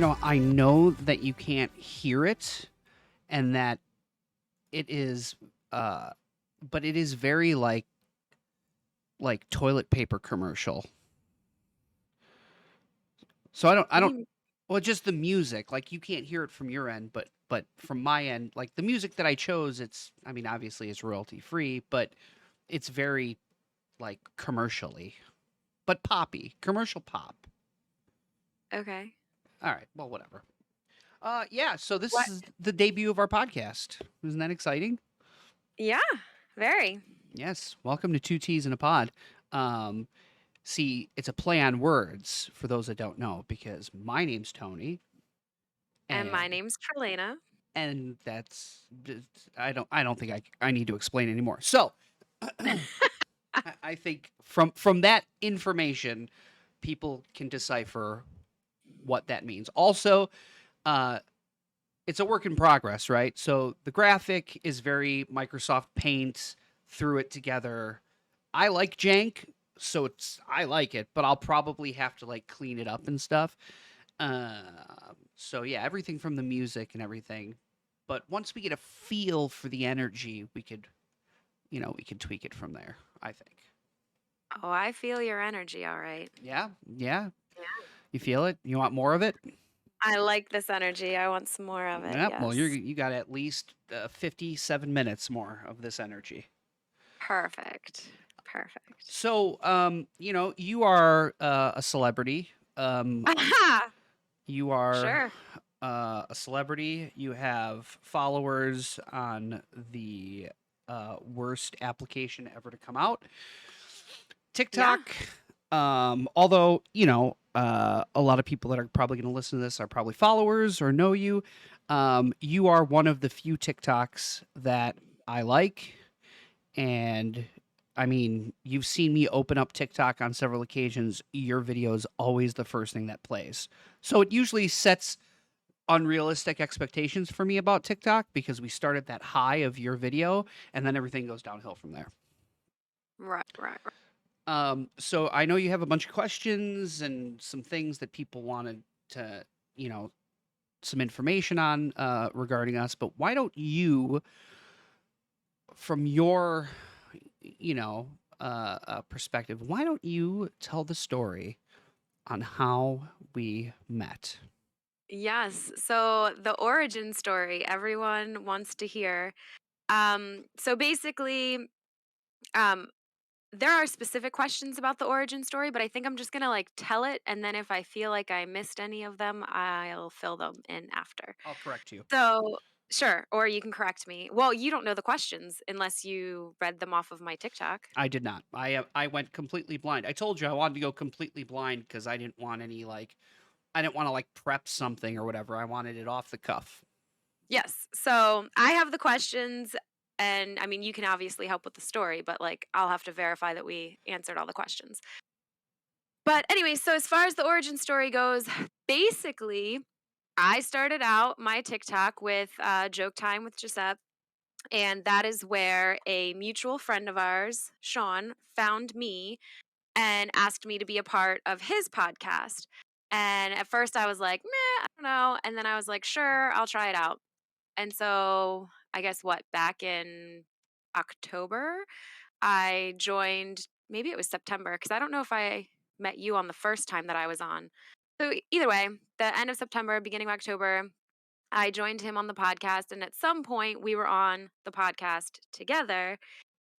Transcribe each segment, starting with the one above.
I know that you can't hear it and that it is uh but it is very like toilet paper commercial. So I What do don't you well just the music, like you can't hear it from your end, but from my end, like the music that I chose, it's I mean obviously it's royalty free, but it's very like commercially, but poppy, commercial pop. Okay. All right, well whatever. Yeah, so this What? is the debut of our podcast. Isn't that exciting? Yeah, very. Yes, welcome to Two Teas in a Pod. Um, see, it's a play on words for those that don't know, because my name's Tony, And my and name's Tralana. I don't think I need to explain anymore. So, I think from that information, people can decipher what that means. Also, uh, it's a work in progress, right? So the graphic is very Microsoft Paint, threw it together. I like jank, so I like it, but I'll probably have to like clean it up and stuff. So yeah, everything from the music and everything. But once we get a feel for the energy, we could tweak it from there, I think. Oh, I feel your energy, all right. Yeah, yeah. Yeah. You feel it? You want more of it? I like this energy. I want some more of it. Yep. Well, Yes. you got at least 57 minutes more of this energy. Perfect. Perfect. So, you are a celebrity. Aha! You are Sure. a celebrity. You have followers on the worst application ever to come out, Yeah. TikTok. Although a lot of people that are probably going to listen to this are probably followers or know you. You are one of the few TikToks that I like, and I mean, you've seen me open up TikTok on several occasions. Your video is always the first thing that plays. So it usually sets unrealistic expectations for me about TikTok because we start at that high of your video and then everything goes downhill from there. Right, right, right. So I know you have a bunch of questions and some things that people wanted to, you know, some information on regarding us, but why don't you, from your perspective, why don't you tell the story on how we met? Yes. So the origin story everyone wants to hear. So basically, um, there are specific questions about the origin story, but I think I'm just gonna like tell it, and then if I feel like I missed any of them, I'll fill them in after. I'll correct you. So sure, or you can correct me. Well, you don't know the questions unless you read them off of my TikTok. I did not. I went completely blind. I told you I wanted to go completely blind because I didn't want to like prep something or whatever. I wanted it off the cuff. Yes. So I have the questions, and I mean, you can obviously help with the story, but like, I'll have to verify that we answered all the questions. But anyway, so as far as the origin story goes, basically, I started out my TikTok with joke time with Giuseppe, and that is where a mutual friend of ours, Sean, found me and asked me to be a part of his podcast. And at first I was like, meh, I don't know. And then I was like, sure, I'll try it out. And so I guess what, back in October, I joined, maybe it was September, because I don't know if I met you on the first time that I was on. So either way, the end of September, beginning of October, I joined him on the podcast. And at some point, we were on the podcast together.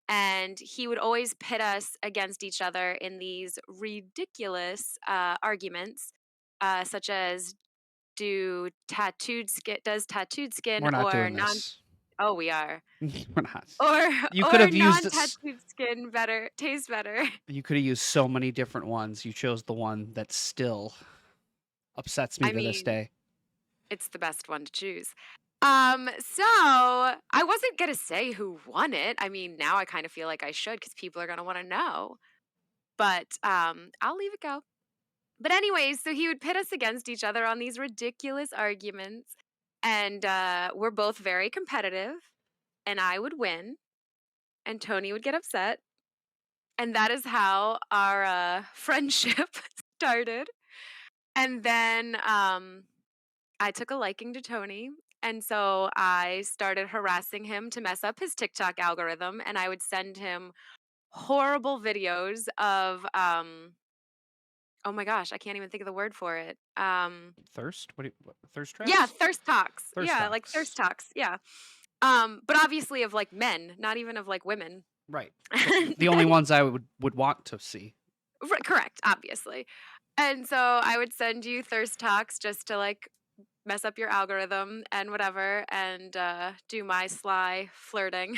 And he would always pit us against each other in these ridiculous arguments, such as does tattooed skin We're not or doing non this. oh we are We're not. or You could or have used this. non-tattooed skin better taste better. You could have used so many different ones. You chose the one that still upsets me I to this mean, day. it's the best one to choose. So I wasn't gonna say who won it. I mean, now I kind of feel like I should because people are gonna want to know. But I'll leave it go. But anyways, so he would pit us against each other on these ridiculous arguments, and we're both very competitive, and I would win, and Tony would get upset, and that is how our friendship started. And then I took a liking to Tony, and so I started harassing him to mess up his TikTok algorithm, and I would send him horrible videos of, oh my gosh, I can't even think of the word for it. Thirst? Thirst Yeah, traps? thirst talks. Thirst Yeah, like thirst talks. talks. Yeah. But obviously of like men, not even of like women. Right. And The only then, ones I would want to see. correct, obviously. And so I would send you thirst talks just to like mess up your algorithm and whatever, and do my sly flirting.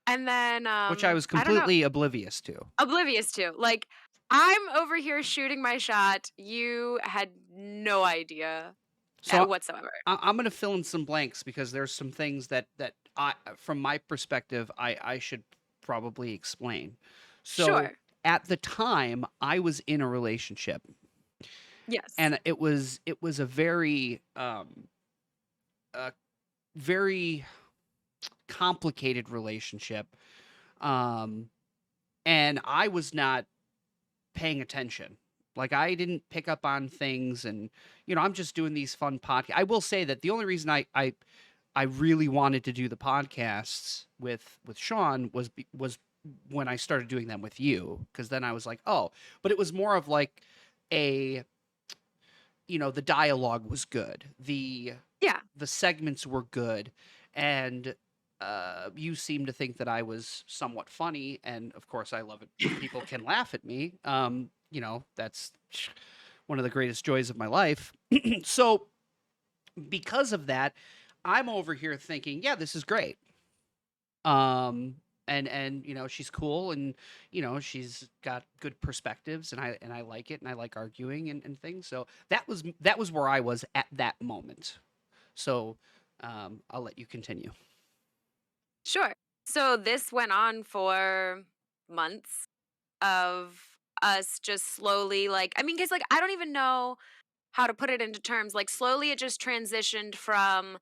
And then Which I was I don't know, completely oblivious to. oblivious to. Like I'm over here shooting my shot. You had no idea So whatsoever. I'm going to fill in some blanks because there's some things that I, from my perspective, I should probably explain. So Sure. at the time, I was in a relationship, Yes. and it was a very complicated relationship, um, and I was not paying attention. Like I didn't pick up on things, and I'm just doing these fun podcasts. I will say that the only reason I really wanted to do the podcasts with Sean was when I started doing them with you, because then I was like, oh, but it was more of like a the dialogue was good, Yeah. the segments were good, and you seem to think that I was somewhat funny, and of course I love it when people can laugh at me. That's one of the greatest joys of my life. So because of that, I'm over here thinking, yeah, this is great. Um, and she's cool, and she's got good perspectives, and I like it, and I like arguing and things. So that was where I was at that moment. So I'll let you continue. Sure. So this went on for months of us just slowly like I mean cuz like I don't even know how to put it into terms. Like slowly it just transitioned from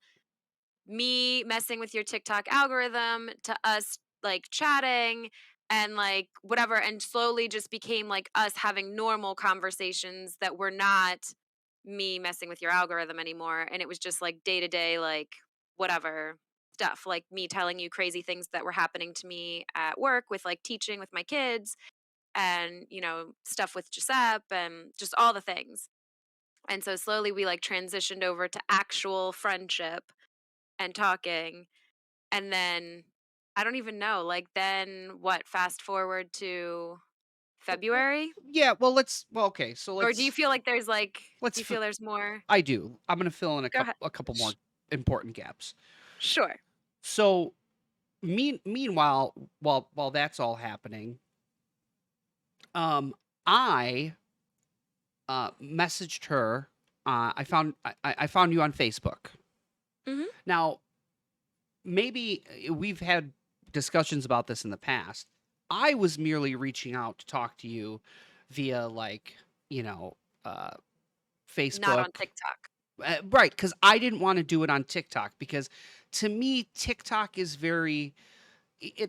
me messing with your TikTok algorithm to us like chatting and like whatever, and slowly just became like us having normal conversations that were not me messing with your algorithm anymore, and it was just like day to day like whatever stuff, like me telling you crazy things that were happening to me at work with like teaching with my kids, and stuff with Giuseppe and just all the things. And so slowly we like transitioned over to actual friendship and talking, and then I don't even know, like, then what, fast forward to Well, February? yeah, well, okay, so Or do you feel like there's, like let's do you feel there's more? I do. I'm gonna fill in Go ahead. a couple Sh more important gaps. Sure. So meanwhile, while that's all happening, I messaged her. I found you on Facebook. Mhm. Now, maybe we've had discussions about this in the past. I was merely reaching out to talk to you via like, you know, uh, Not Facebook. on TikTok. Right, because I didn't want to do it on TikTok because to me, TikTok is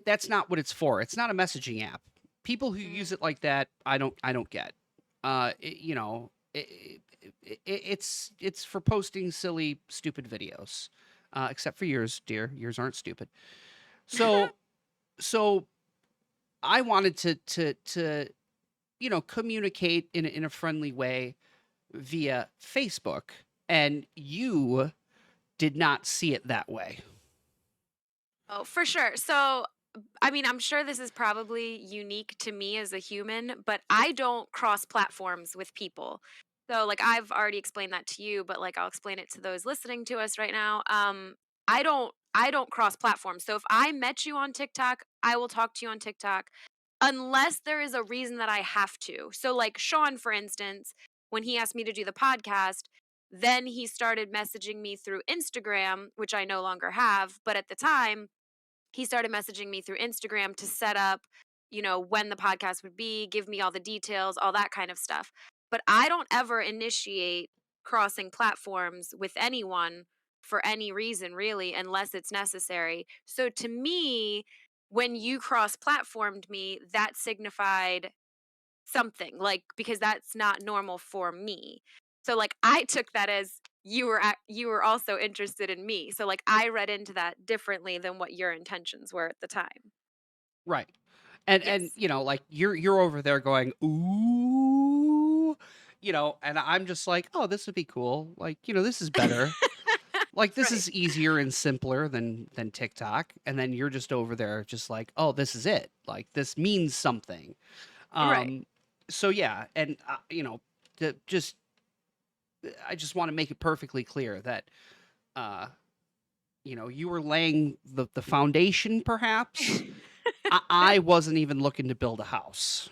that's not what it's for. It's not a messaging app. People who Mm. use it like that, I don't get. It's for posting silly, stupid videos. Except for yours, dear. Yours aren't stupid. So so I wanted to communicate in a friendly way via Facebook, and you did not see it that way. Oh, for sure. So, I mean, I'm sure this is probably unique to me as a human, but I don't cross platforms with people. So, like, I've already explained that to you, but like, I'll explain it to those listening to us right now. I don't cross platforms. So, if I met you on TikTok, I will talk to you on TikTok unless there is a reason that I have to. So, like Sean, for instance, when he asked me to do the podcast, then he started messaging me through Instagram, which I no longer have. But at the time, he started messaging me through Instagram to set up, when the podcast would be, give me all the details, all that kind of stuff. But I don't ever initiate crossing platforms with anyone for any reason, really, unless it's necessary. So to me, when you cross platformed me, that signified something, like, because that's not normal for me. So, like, I took that as you were also interested in me. So like I read into that differently than what your intentions were at the time. Right. And Yes. like you're over there going, "Ooh," and I'm just like, "Oh, this would be cool." Like, this is better. Like this Right. is easier and simpler than TikTok. And then you're just over there just like, "Oh, this is it. Like this means something." Right. Um so yeah, and the just I just want to make it perfectly clear that uh you were laying the foundation perhaps. I wasn't even looking to build a house.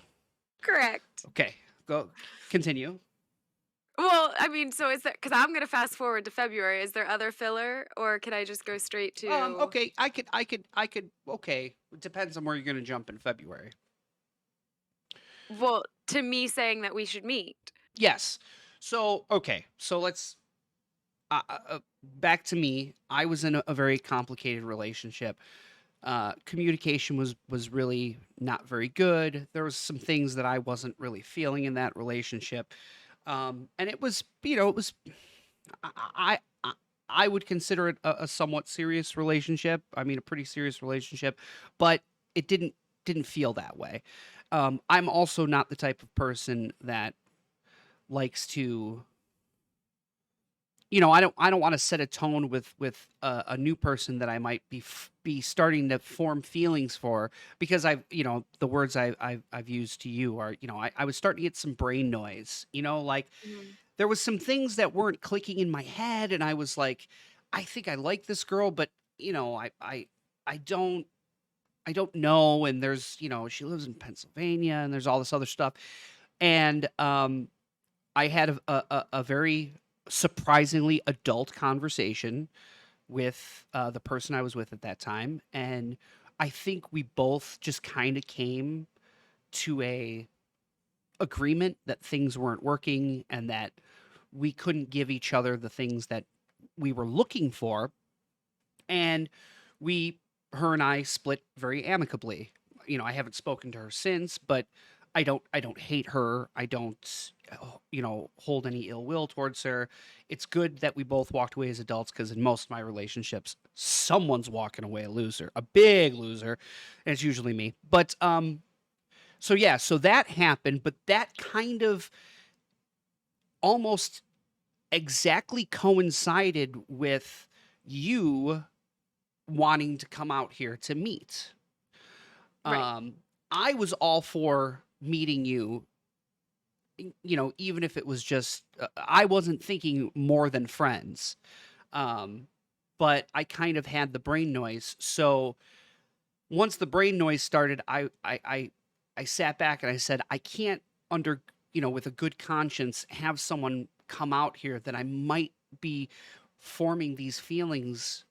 Correct. Okay, go continue. Well, I mean, so is there, because I'm gonna fast forward to February. Is there other filler, or can I just go straight to? Okay, I could. Okay, it depends on where you're gonna jump in February. Well, to me saying that we should meet. Yes. So okay, so let's back to me. I was in a very complicated relationship. Communication was really not very good. There was some things that I wasn't really feeling in that relationship, and it was it was I I I would consider it a somewhat serious relationship. I mean, a pretty serious relationship, but it didn't feel that way. I'm also not the type of person that likes to, I don't want to set a tone with a new person that I might be starting to form feelings for because the words I've used to you are I was starting to get some brain noise. Like Mhm. there was some things that weren't clicking in my head, and I was like, I think I like this girl, but I don't know. And there's she lives in Pennsylvania, and there's all this other stuff, and I had a very surprisingly adult conversation with the person I was with at that time, and I think we both just kind of came to a agreement that things weren't working and that we couldn't give each other the things that we were looking for. And we, her and I split very amicably. I haven't spoken to her since, but I don't hate her. I don't, hold any ill will towards her. It's good that we both walked away as adults because in most of my relationships, someone's walking away a loser, a big loser, and it's usually me. But so yeah, so that happened, but that kind of almost exactly coincided with you wanting to come out here to meet. Right. Um, I was all for meeting you, even if it was just, I wasn't thinking more than friends. Um, but I kind of had the brain noise. So once the brain noise started, I sat back and I said, I can't under, with a good conscience, have someone come out here that I might be forming these feelings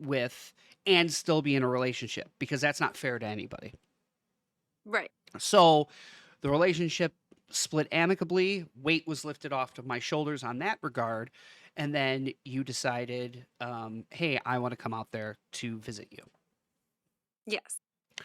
with and still be in a relationship because that's not fair to anybody. Right. So the relationship split amicably, weight was lifted off of my shoulders on that regard. And then you decided, hey, I want to come out there to visit you. Yes.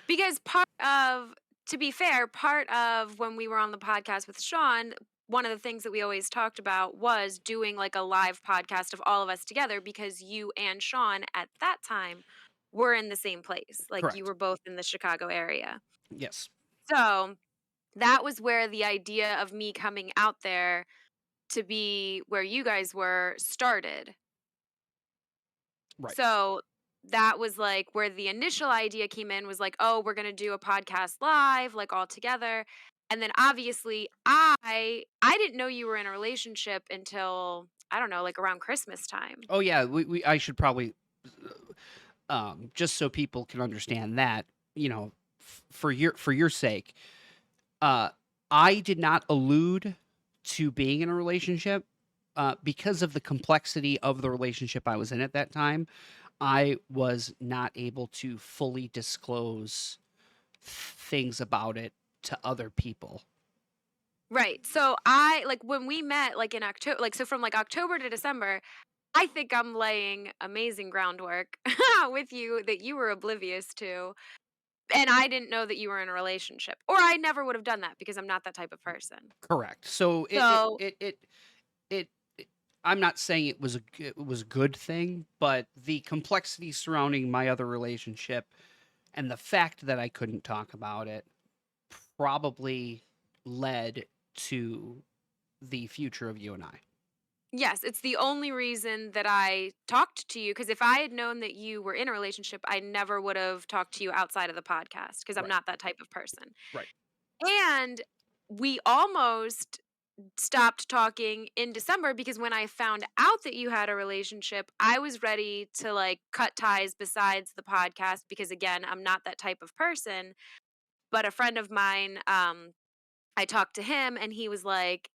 Because part of, to be fair, part of when we were on the podcast with Sean, one of the things that we always talked about was doing like a live podcast of all of us together because you and Sean at that time were in the same place. Like you Correct. were both in the Chicago area. Yes. So that was where the idea of me coming out there to be where you guys were started. Right. So that was like where the initial idea came in was like, oh, we're gonna do a podcast live, like all together. And then obviously I didn't know you were in a relationship until I don't know, like around Christmas time. Oh yeah, I should probably just so people can understand that, for your sake, uh I did not allude to being in a relationship because of the complexity of the relationship I was in at that time. I was not able to fully disclose things about it to other people. Right. So I like when we met like in October, like so from like October to December, I think I'm laying amazing groundwork with you that you were oblivious to. And I didn't know that you were in a relationship. Or I never would have done that because I'm not that type of person. Correct. So it it So it it it, it I'm not saying it was a good thing, but the complexity surrounding my other relationship and the fact that I couldn't talk about it probably led to the future of you and I. Yes, it's the only reason that I talked to you, because if I had known that you were in a relationship, I never would have talked to you outside of the podcast because I'm Right. not that type of person. Right. And we almost stopped talking in December because when I found out that you had a relationship, I was ready to like cut ties besides the podcast because again, I'm not that type of person. But a friend of mine, I talked to him and he was like,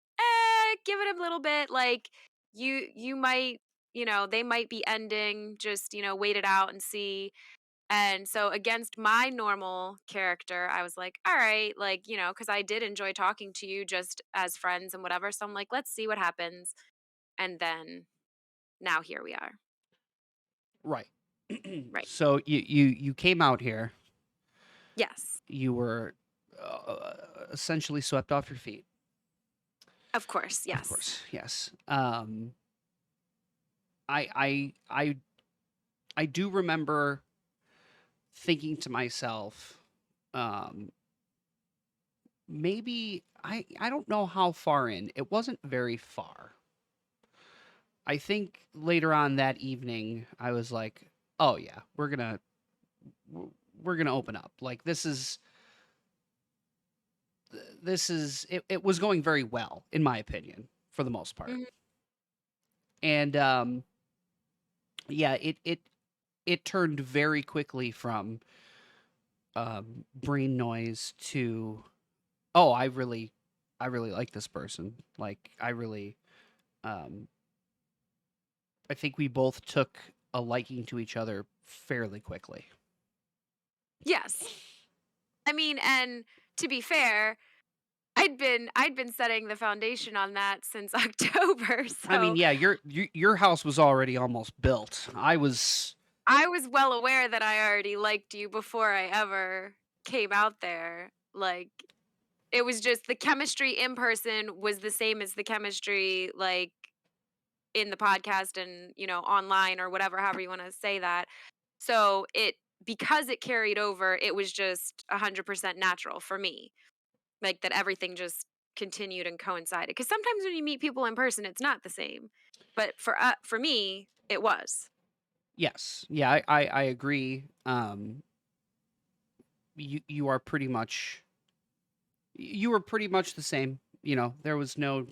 give it a little bit. Like you might, they might be ending, just, wait it out and see. And so against my normal character, I was like, all right, like, because I did enjoy talking to you just as friends and whatever. So I'm like, let's see what happens. And then now here we are. Right. Right. So you came out here. Yes. You were essentially swept off your feet. Of course. Of Yes. course, yes. I I I I do remember thinking to myself, um, maybe I don't know how far in. It wasn't very far. I think later on that evening, I was like, "Oh yeah, we're gonna open up. Like this is it was going very well in my opinion for the most part." Mhm. And yeah, it turned very quickly from brain noise to, oh, I really like this person. Like um I think we both took a liking to each other fairly quickly. Yes. I mean, and to be fair, I'd been setting the foundation on that since October. I mean, So yeah, your house was already almost built. I was I was well aware that I already liked you before I ever came out there. Like, it was just the chemistry in person was the same as the chemistry, like, in the podcast and, online or whatever, however you wanna say that. So, because it carried over, it was just 100% natural for me. Like, that everything just continued and coincided. Because sometimes when you meet people in person, it's not the same. But for me, it was. yes. Yeah, I agree. You are pretty much you were pretty much the same. There was no,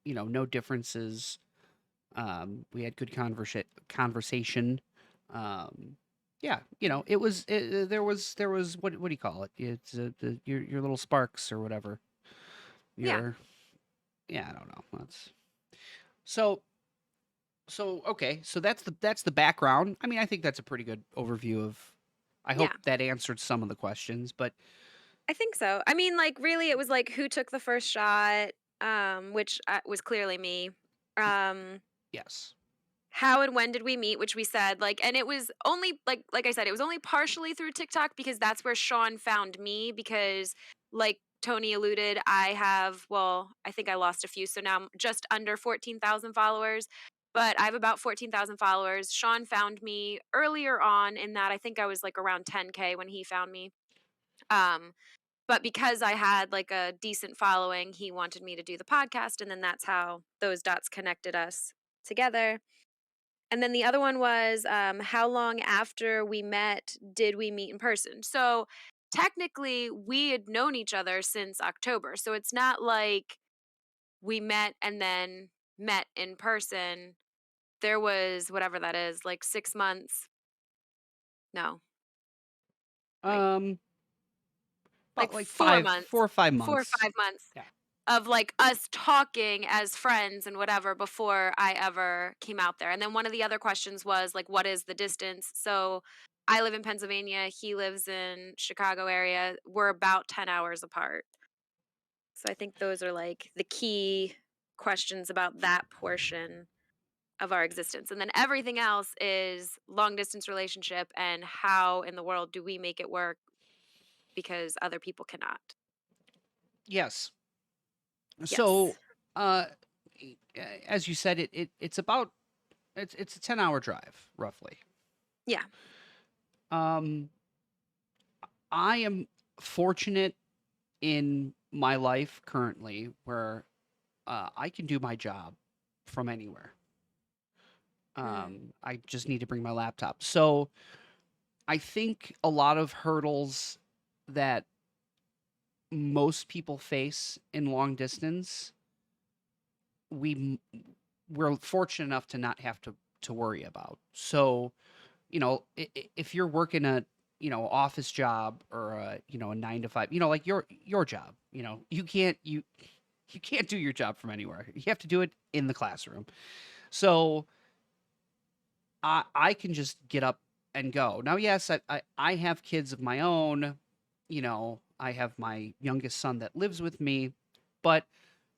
no differences. We had good conversation. Um, yeah, there was what do you call it? It's your little sparks or whatever. Yeah, Your Yeah, I don't know. That's so so okay. So that's the background. I mean, I think that's a pretty good overview of. I hope yeah. that answered some of the questions, but I think so. I mean, like, really, it was like who took the first shot, which was clearly me. Um, yes. how and when did we meet, which we said, like, and it was only like I said, it was only partially through TikTok because that's where Sean found me. Because, like Tony alluded, I have, well, I think I lost a few, so now I'm just under 14,000 followers. But I have about 14,000 followers. Sean found me earlier on in that. I think I was like around 10K when he found me. Um, but because I had like a decent following, he wanted me to do the podcast. And then that's how those dots connected us together. And then the other one was, how long after we met did we meet in person? So technically, we had known each other since October. So it's not like we met and then met in person. There was whatever that is, like 6 months. No, wait, Um, like about like 4 4 months, or 5 4 or months. 5 months Yeah. of like us talking as friends and whatever before I ever came out there. And then one of the other questions was like, what is the distance? So I live in Pennsylvania. He lives in Chicago area. We're about 10 hours apart. So I think those are like the key questions about that portion of our existence. And then everything else is long distance relationship and how in the world do we make it work because other people cannot. Yes. Yes. So, uh as you said, it's about it's a 10-hour drive roughly. Yeah. Um, I am fortunate in my life currently where I can do my job from anywhere. Mm. I just need to bring my laptop. So I think a lot of hurdles that most people face in long distance, we we're fortunate enough to not have to worry about. So, if you're working a, office job or a, a 9 to 5, like your job, you can't do your job from anywhere. You have to do it in the classroom. So, I can just get up and go. Now, yes, I have kids of my own. I have my youngest son that lives with me, but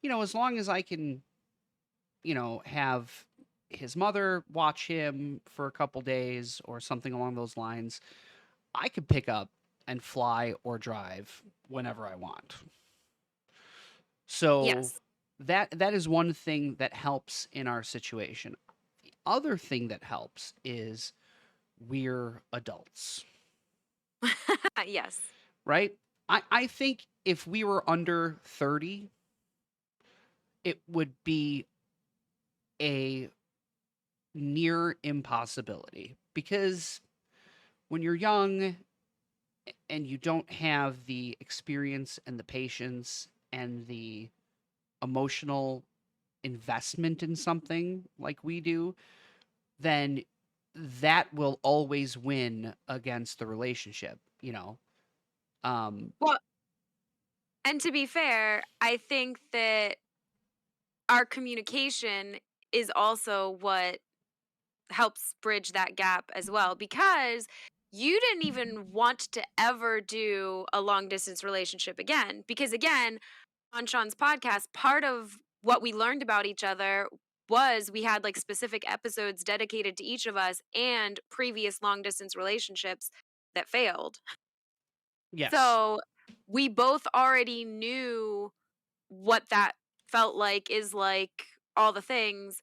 as long as I can, have his mother watch him for a couple days or something along those lines, I could pick up and fly or drive whenever I want. So Yes. that is one thing that helps in our situation. The other thing that helps is we're adults, Yes. right? I think if we were under 30, it would be a near impossibility because when you're young and you don't have the experience and the patience and the emotional investment in something like we do, then that will always win against the relationship, you know? Um, Well, and to be fair, I think that our communication is also what helps bridge that gap as well, because you didn't even want to ever do a long distance relationship again, because again, on Sean's podcast, part of what we learned about each other was we had like specific episodes dedicated to each of us and previous long distance relationships that failed. yes, So we both already knew what that felt like, is like, all the things.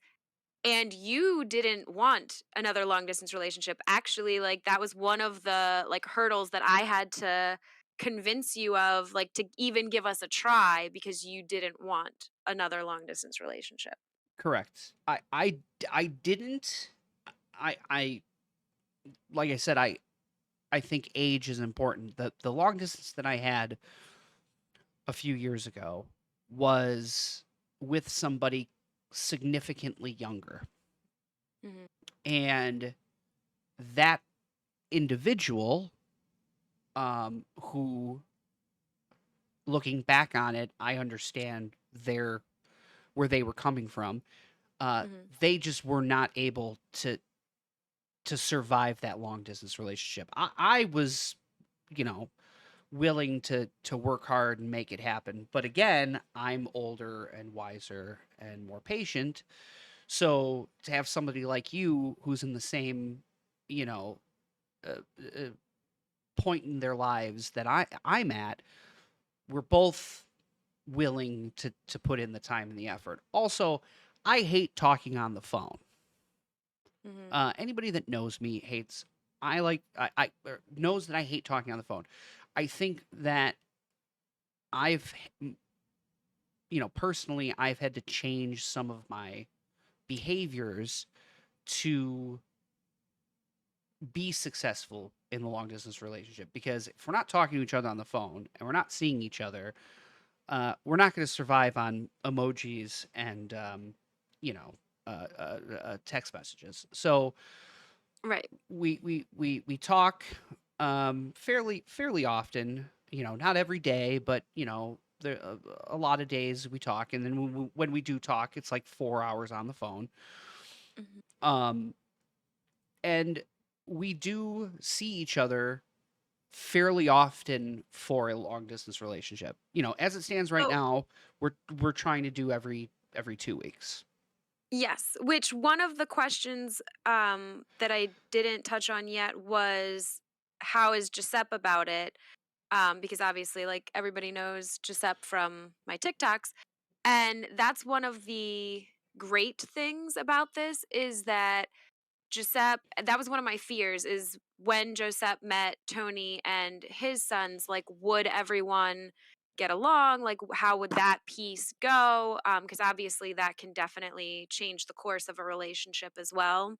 And you didn't want another long distance relationship. Actually, like, that was one of the like hurdles that I had to convince you of, like, to even give us a try, because you didn't want another long distance relationship. correct. I didn't. I like I said, I think age is important. The long distance that I had a few years ago was with somebody significantly younger. Mhm. And that individual, who, looking back on it, I understand where they were coming from. Mhm. They just were not able to survive that long distance relationship. I was, you know, willing to work hard and make it happen. But again, I'm older and wiser and more patient. So to have somebody like you who's in the same, you know, uh, uh, point in their lives that I'm at, we're both willing to put in the time and the effort. Also, I hate talking on the phone. Mhm. Anybody that knows me hates. I like I or knows that I hate talking on the phone. I think that I've personally I've had to change some of my behaviors to be successful in the long distance relationship because if we're not talking to each other on the phone and we're not seeing each other, we're not going to survive on emojis and you know text messages. So Right. we talk fairly often. Not every day, but there a lot of days we talk, and then when we do talk, it's like 4 hours on the phone. Mhm. Um, and we do see each other fairly often for a long distance relationship. As it stands right So, now, we're trying to do every 2 weeks. yes, which one of the questions that I didn't touch on yet was, how is Giuseppe about it? Because obviously, like, everybody knows Giuseppe from my TikToks. And that's one of the great things about this is that Giuseppe, that was one of my fears, is when Giuseppe met Tony and his sons, like, would everyone get along? Like, how would that piece go? Because obviously that can definitely change the course of a relationship as well.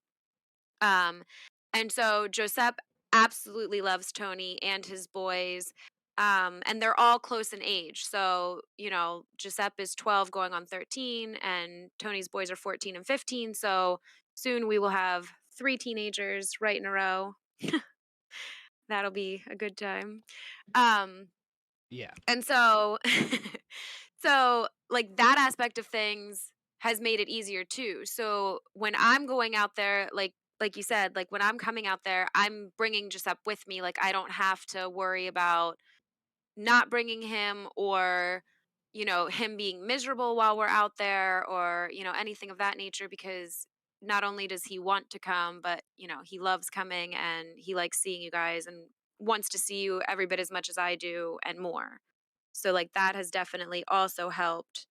Um, and so Josep absolutely loves Tony and his boys. And they're all close in age. So, Giuseppe is 12 going on 13, and Tony's boys are 14 and 15. So soon we will have three teenagers right in a row. That'll be a good time. Um, Yeah. and so so, like, that aspect of things has made it easier too. So, when I'm going out there, like you said, like, when I'm coming out there, I'm bringing Giuseppe with me, like, I don't have to worry about not bringing him or, him being miserable while we're out there or, anything of that nature because not only does he want to come, but, he loves coming and he likes seeing you guys and wants to see you every bit as much as I do and more. So, like, that has definitely also helped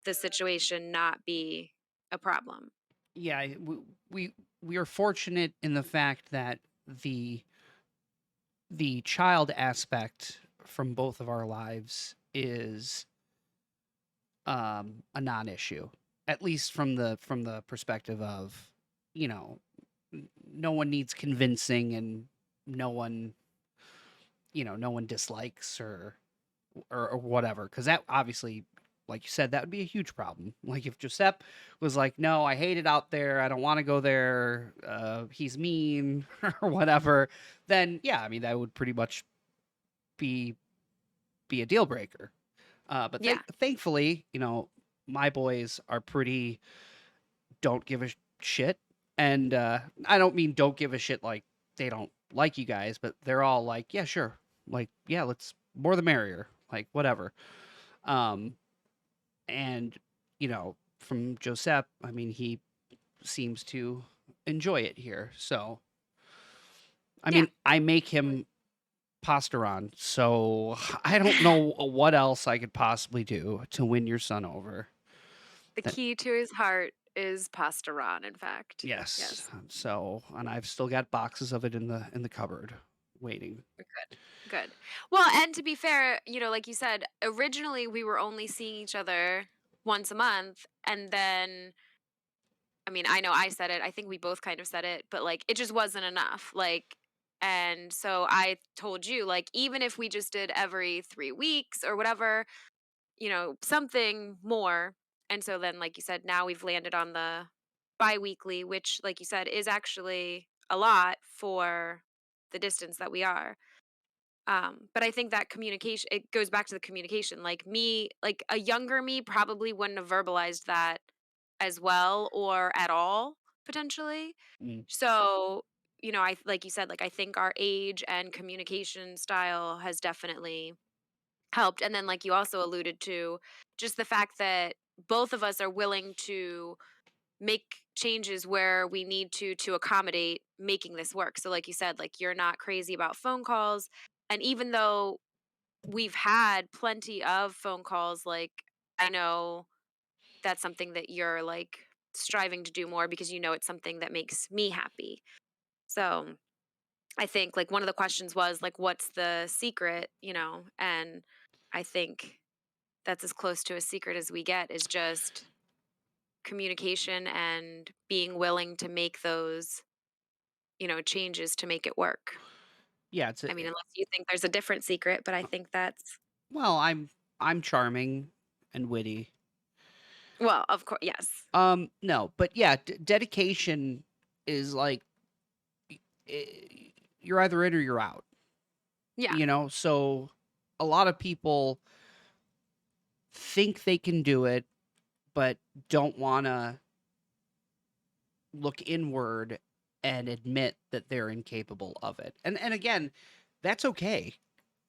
the situation not be a problem. Yeah, we we are fortunate in the fact that the the child aspect from both of our lives is a non-issue, at least from the perspective of, you know, no one needs convincing, and no one, no one dislikes or whatever, because that obviously, like you said, that would be a huge problem. Like if Giuseppe was like, no, I hate it out there, I don't want to go there, he's mean or whatever, then yeah, I mean that would pretty much be be a deal breaker. But Yeah. thankfully, my boys are pretty don't give a shit. And I don't mean don't give a shit like they don't like you guys, but they're all like, yeah, sure. Like, yeah, let's more the merrier. Like, whatever. Um, and, from Josep, I mean, he seems to enjoy it here. So, I Yeah. mean, I make him pasta on. So I don't know what else I could possibly do to win your son over. The That key to his heart is pastaran, in fact. Yes. Yes. So, and I've still got boxes of it in the cupboard waiting. Good. Good. Well, and to be fair, like you said, originally we were only seeing each other once a month. And then, I mean, I know I said it. I think we both kind of said it, but like it just wasn't enough. And so I told you, like, even if we just did every 3 weeks or whatever, something more. And so then, like you said, now we've landed on the bi-weekly, which, like you said, is actually a lot for the distance that we are. But I think that communication, it goes back to the communication. Like me, like a younger me probably wouldn't have verbalized that as well or at all, potentially. Mm. So, I, like you said, like I think our age and communication style has definitely helped. And then, like you also alluded to, just the fact that both of us are willing to make changes where we need to accommodate making this work. So, like you said, like you're not crazy about phone calls. And even though we've had plenty of phone calls, like I know that's something that you're like striving to do more because it's something that makes me happy. So, I think like one of the questions was like, what's the secret, And I think that's as close to a secret as we get is just communication and being willing to make those, changes to make it work. Yeah, it's I mean, unless you think there's a different secret, but I think that's well, I'm charming and witty. well, of course, yes. No, but yeah, dedication is like you're either in or you're out. Yeah. So a lot of people think they can do it, but don't want to look inward and admit that they're incapable of it. And again, that's okay,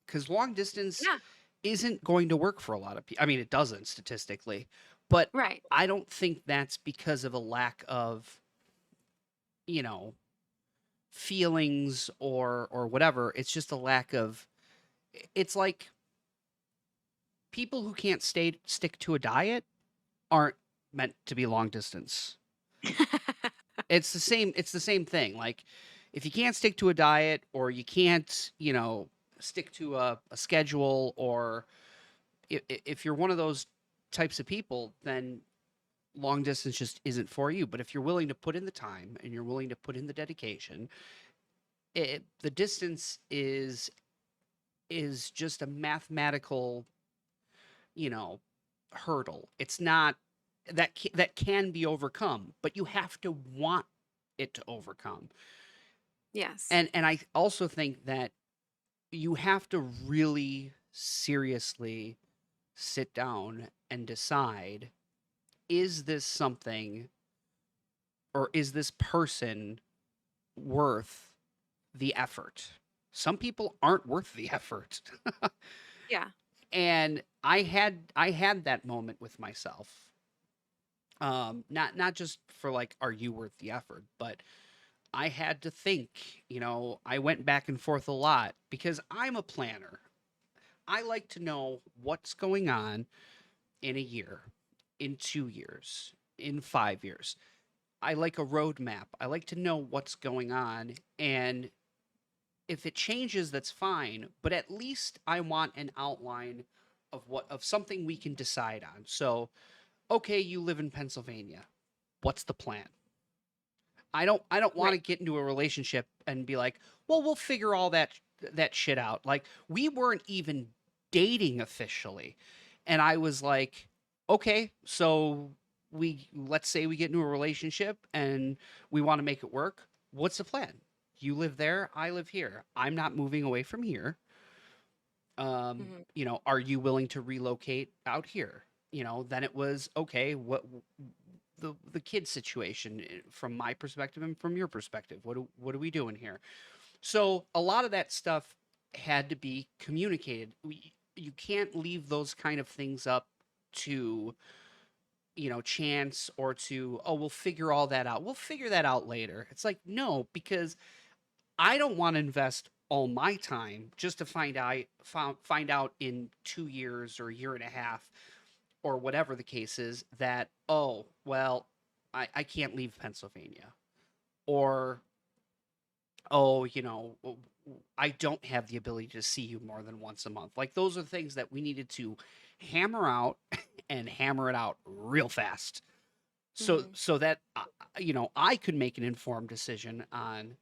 because long distance Yeah. isn't going to work for a lot of people. I mean, it doesn't statistically, but Right. I don't think that's because of a lack of, you know, feelings or whatever. It's just a lack of. It's like people who can't stick to a diet aren't meant to be long distance. It's the same thing. Like if you can't stick to a diet or you can't, stick to a schedule, or if you're one of those types of people, then long distance just isn't for you. But if you're willing to put in the time and you're willing to put in the dedication, the distance is just a mathematical, you know, hurdle. It's not that can be overcome, but you have to want it to overcome. Yes. And I also think that you have to really seriously sit down and decide, is this something, or is this person worth the effort? Some people aren't worth the effort. Yeah. And I had that moment with myself. Not just for like, are you worth the effort, but I had to think, I went back and forth a lot because I'm a planner. I like to know what's going on in a year, in 2 years, in 5 years. I like a roadmap. I like to know what's going on. And if it changes, that's fine. But at least I want an outline of something we can decide on. So, okay, you live in Pennsylvania. What's the plan? I don't want to Right. get into a relationship and be like, well, we'll figure all that shit out. Like we weren't even dating officially. And I was like, okay, so let's say we get into a relationship and we want to make it work. What's the plan? You live there, I live here. I'm not moving away from here. Mhm. Are you willing to relocate out here? Then it was okay, what the kid situation, from my perspective and from your perspective. What are we doing here? So a lot of that stuff had to be communicated. You can't leave those kind of things up to, chance, or to, oh, we'll figure all that out. We'll figure that out later. It's like, no, because I don't want to invest all my time just to find out in 2 years or a year and a half, or whatever the case is, that, oh, well, I can't leave Pennsylvania. Or, oh, I don't have the ability to see you more than once a month. Like those are things that we needed to hammer out and hammer it out real fast. So Mhm. so that I could make an informed decision on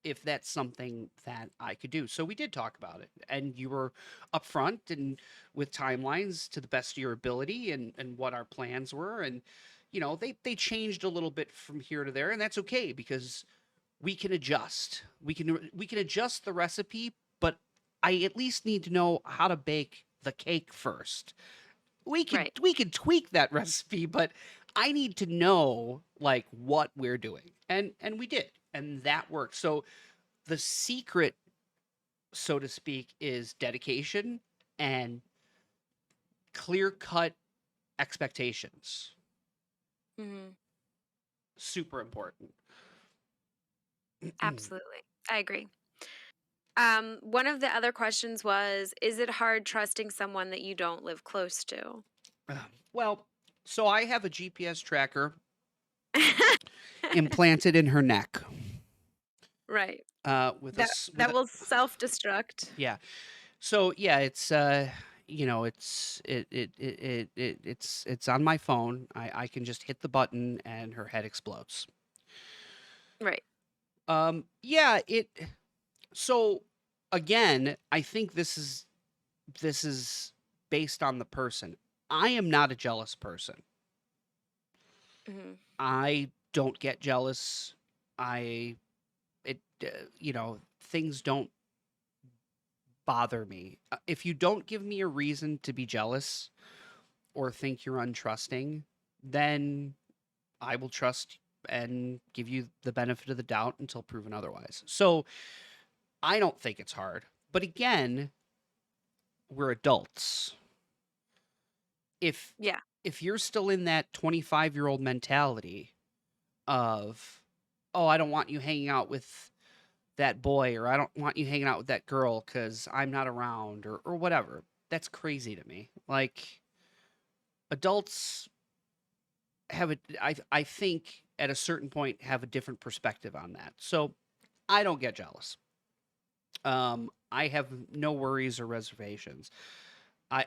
if that's something that I could do. So we did talk about it, and you were upfront and with timelines to the best of your ability, and what our plans were. And they changed a little bit from here to there, and that's okay because we can adjust. We can adjust the recipe, but I at least need to know how to bake the cake first. We can Right. we can tweak that recipe, but I need to know like what we're doing. And we did. And that worked. So the secret, so to speak, is dedication and clear-cut expectations. Mhm. Super important. Absolutely. I agree. One of the other questions was, is it hard trusting someone that you don't live close to? Well, so I have a GPS tracker implanted in her neck. Right. With That us with that a, will self-destruct. yeah. So yeah, it's on my phone. I can just hit the button and her head explodes. Right. Yeah, so again, I think this is based on the person. I am not a jealous person. Mhm. I don't get jealous. I it things don't bother me. If you don't give me a reason to be jealous or think you're untrusting, then I will trust and give you the benefit of the doubt until proven otherwise. So I don't think it's hard. But again, we're adults. If Yeah. if you're still in that 25-year-old mentality of, oh, I don't want you hanging out with that boy, or I don't want you hanging out with that girl because I'm not around, or whatever, that's crazy to me. Like adults have I think at a certain point have a different perspective on that. So I don't get jealous. I have no worries or reservations.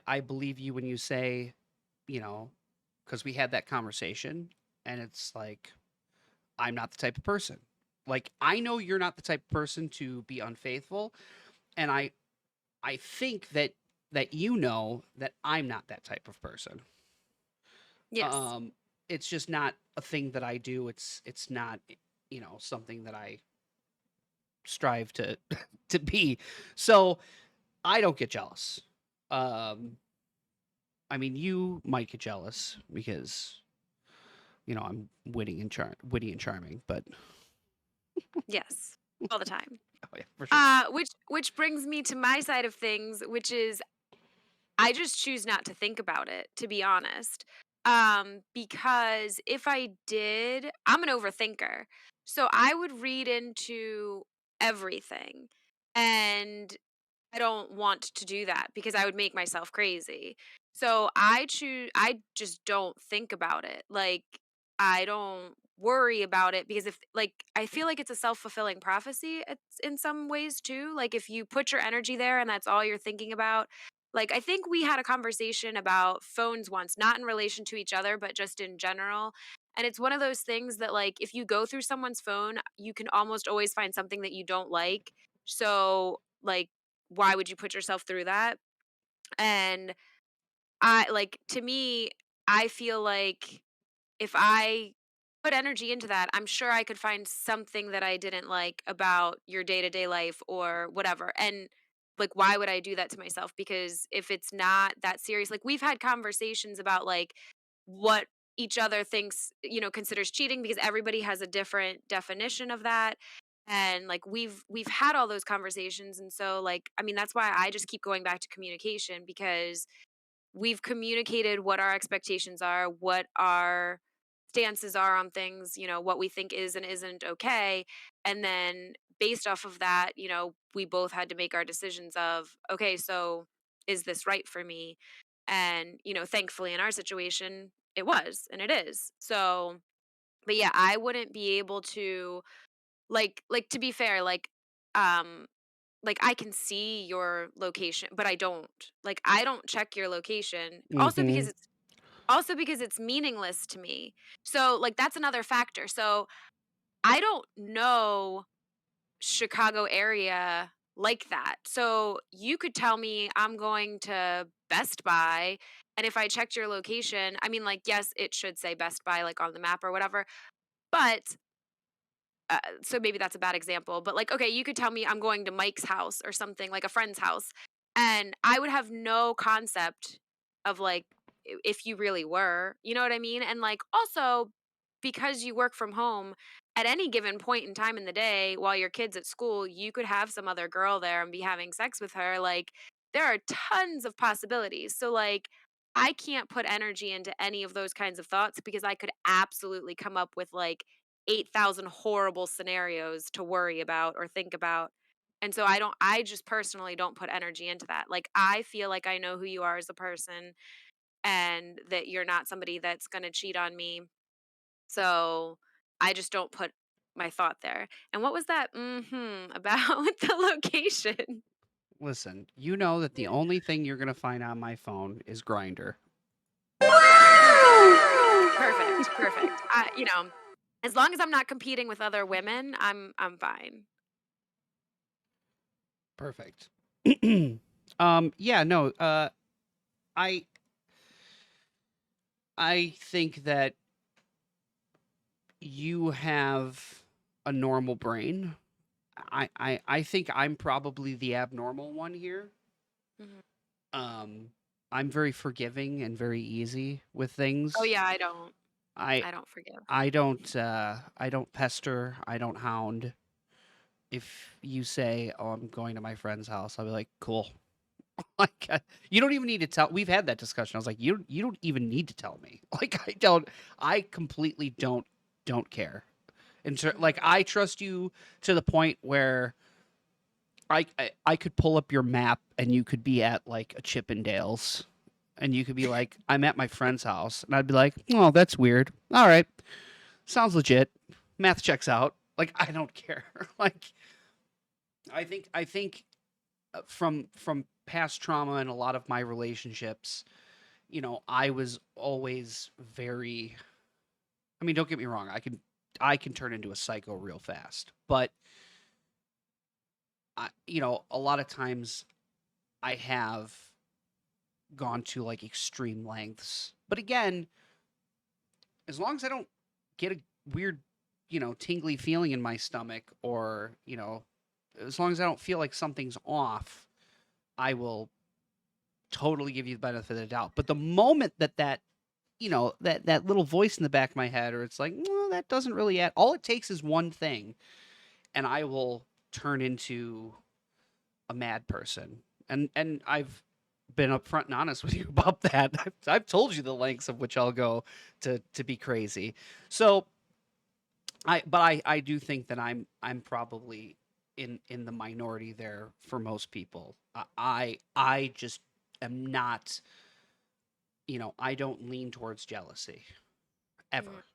I believe you when you say, you know, because we had that conversation, and it's like I'm not the type of person. Like I know you're not the type of person to be unfaithful, and I think that you know that I'm not that type of person. Yes. Um, it's just not a thing that I do. It's not something that I strive to to be. So I don't get jealous. Um, I mean, you might get jealous because I'm witty and charming, but Yes. All the time. oh yeah, for sure. Which brings me to my side of things, which is I just choose not to think about it, to be honest. Because if I did, I'm an overthinker. So I would read into everything. And I don't want to do that because I would make myself crazy. So I just don't think about it. Like I don't worry about it because if like I feel like it's a self-fulfilling prophecy in some ways too. Like if you put your energy there and that's all you're thinking about. Like I think we had a conversation about phones once, not in relation to each other, but just in general. And it's one of those things that like if you go through someone's phone, you can almost always find something that you don't like. So like why would you put yourself through that? And I like to me, I feel like if I put energy into that, I'm sure I could find something that I didn't like about your day-to-day life or whatever. And like why would I do that to myself? Because if it's not that serious, like we've had conversations about like what each other thinks, considers cheating because everybody has a different definition of that. And like we've had all those conversations and so like I mean that's why I just keep going back to communication because we've communicated what our expectations are, what our stances are on things, what we think is and isn't okay. And then based off of that, we both had to make our decisions of, okay, so is this right for me? And, thankfully in our situation, it was and it is. So, but yeah, I wouldn't be able to like to be fair, um like I can see your location, but I don't. Like I don't check your location Hmm. also because it's meaningless to me. So like that's another factor. So I don't know Chicago area like that. So you could tell me I'm going to Best Buy and if I checked your location, I mean like yes, it should say Best Buy like on the map or whatever, but so maybe that's a bad example, but like, okay, you could tell me I'm going to Mike's house or something like a friend's house, and I would have no concept of like if you really were, you know what I mean? And like also because you work from home at any given point in time in the day while your kid's at school, you could have some other girl there and be having sex with her. Like there are tons of possibilities. So like I can't put energy into any of those kinds of thoughts because I could absolutely come up with like 8,000 horrible scenarios to worry about or think about. And so I just personally don't put energy into that. Like I feel like I know who you are as a person and that you're not somebody that's going to cheat on me. So I just don't put my thought there. And what was that about with the location? Listen, you know that the Yeah. only thing you're gonna find on my phone is Grinder. Perfect. Perfect. As long as I'm not competing with other women, I'm fine. Perfect. Yeah, no, I I think that you have a normal brain. I think I'm probably the abnormal one here. Mhm. Um, I'm very forgiving and very easy with Oh things. yeah, I I don't forgive. I don't pester, I don't hound. If you say, "Oh, I'm going to my friend's house," I'll be like, "Cool." Like you don't even need to tell. We've had that discussion. I was like, you don't even need to tell me." Like I completely don't care. And so, like Mhm. I trust you to the point where I could pull up your map and you could be at like a Chippendales and you could be like, I'm at my friend's house. And I'd be like, oh, that's weird. All right. Sounds legit. Math checks out. Like, I don't care. Like, I think from past trauma and a lot of my relationships, I was always very, I mean, don't get me wrong, I can turn into a psycho real fast. But a lot of times I have gone to like extreme lengths. But again, as long as I don't get a weird, tingly feeling in my stomach, or, as long as I don't feel like something's off, I will totally give you the benefit of the doubt. But the moment that little voice in the back of my head, or it's like, well, that doesn't really add, all it takes is one thing, and I will turn into a mad person. And I've been upfront and honest with you about that. I've told you the lengths of which I'll go to be crazy. So I do think that I'm probably in the minority there for most people. I just am not, I don't lean towards jealousy Mm, ever.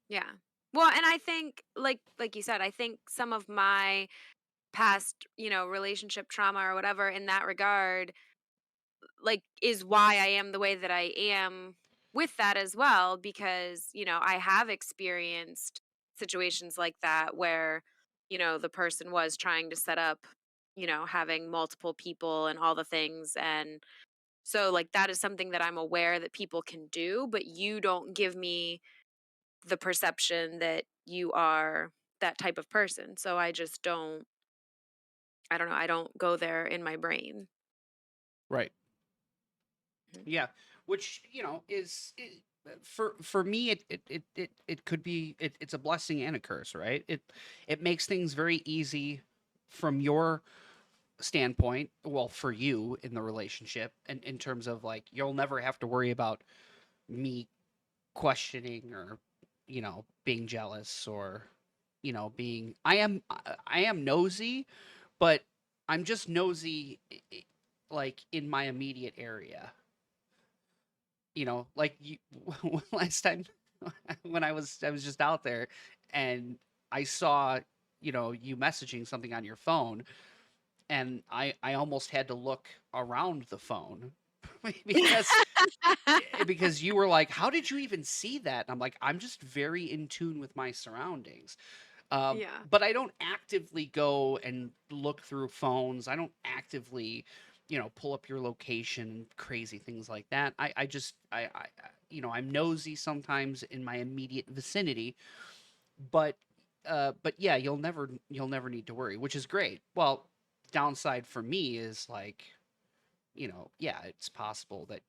yeah. Well, and I think like you said, I think some of my past, relationship trauma or whatever in that regard, like, is why I am the way that I am with that as well, because, I have experienced situations like that where, the person was trying to set up, having multiple people and all the things. And so, like, that is something that I'm aware that people can do, but you don't give me the perception that you are that type of person. So I just don't, I don't know, I don't go there in my brain. Right. Mhm. Yeah. Which, for me, it could be, it's a blessing and a curse, right? It makes things very easy from your standpoint, well, for you in the relationship, and in terms of like, you'll never have to worry about me questioning, or being jealous, or being, I am nosy, but I'm just nosy, like in my immediate area. Like you, last time when I was just out there, and I saw, you messaging something on your phone, and I almost had to look around the phone because because you were like, "How did you even see that?" And I'm like, "I'm just very in tune with my surroundings." Yeah. But I don't actively go and look through phones. I don't actively, pull up your location and crazy things like that. I just, I'm nosy sometimes in my immediate vicinity, but, but yeah, you'll never need to worry, which is great. Well, downside for me is like, yeah, it's possible that,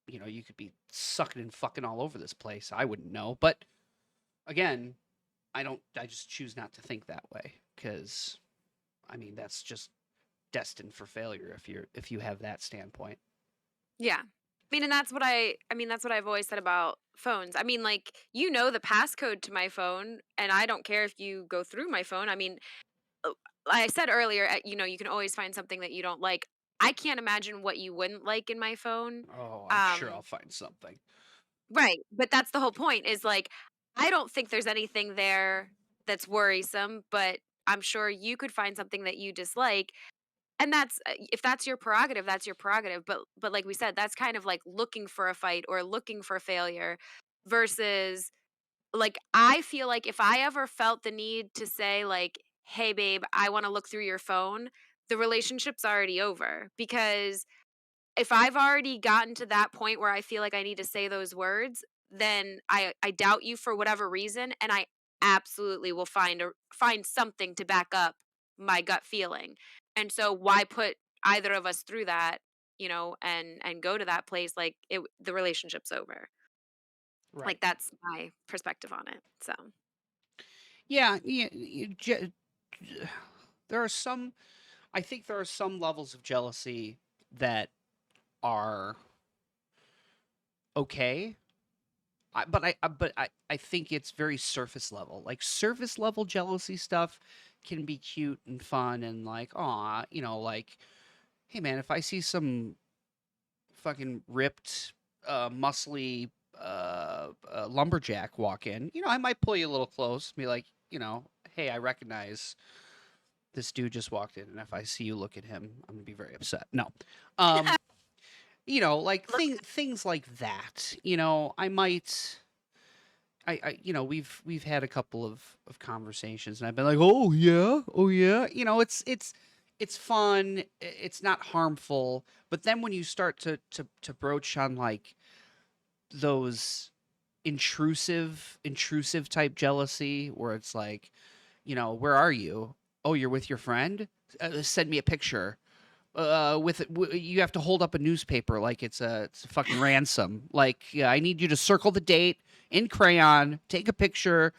you could be sucking and fucking all over this place. I wouldn't know, but again, I just choose not to think that way, because I mean, that's just destined for failure if you have that standpoint. Yeah. I mean, and that's what I've always said about phones. I mean, like, the passcode to my phone, and I don't care if you go through my phone. I mean, uh, like I said earlier, you can always find something that you don't like. I can't imagine what you wouldn't like in my phone. Oh, I'm sure I'll Um, find something. right. But that's the whole point is like, I don't think there's anything there that's worrisome, but I'm sure you could find something that you dislike. And that's if that's your prerogative, that's your prerogative. But like we said, that's kind of like looking for a fight or looking for failure versus like I feel like if I ever felt the need to say like, "Hey babe, I want to look through your phone," the relationship's already over because if I've already gotten to that point where I feel like I need to say those words, then I doubt you for whatever reason, and I absolutely will find something to back up my gut feeling. And so why put either of us through that, and go to that place like the relationship's over. Right. Like that's my perspective on it. So, Yeah. Yeah. There are some. I think there are some levels of jealousy that are okay. But I think it's very surface level. Like surface level jealousy stuff can be cute and fun and like, aw, like, hey man, if I see some fucking ripped, muscly, lumberjack walk in, I might pull you a little close, be like, hey, I recognize this dude just walked in, and if I see you look at him, I'm gonna be very upset. No, um, like Look, things like that. I might. We've had a couple of conversations, and I've been like, oh yeah, it's fun, it's not harmful, but then when you start to broach on like those intrusive type jealousy, where it's like, where are you? Oh, you're with your friend. Send me a picture. You have to hold up a newspaper like it's a fucking ransom. Like, yeah, I need you to circle the date in crayon, take a picture.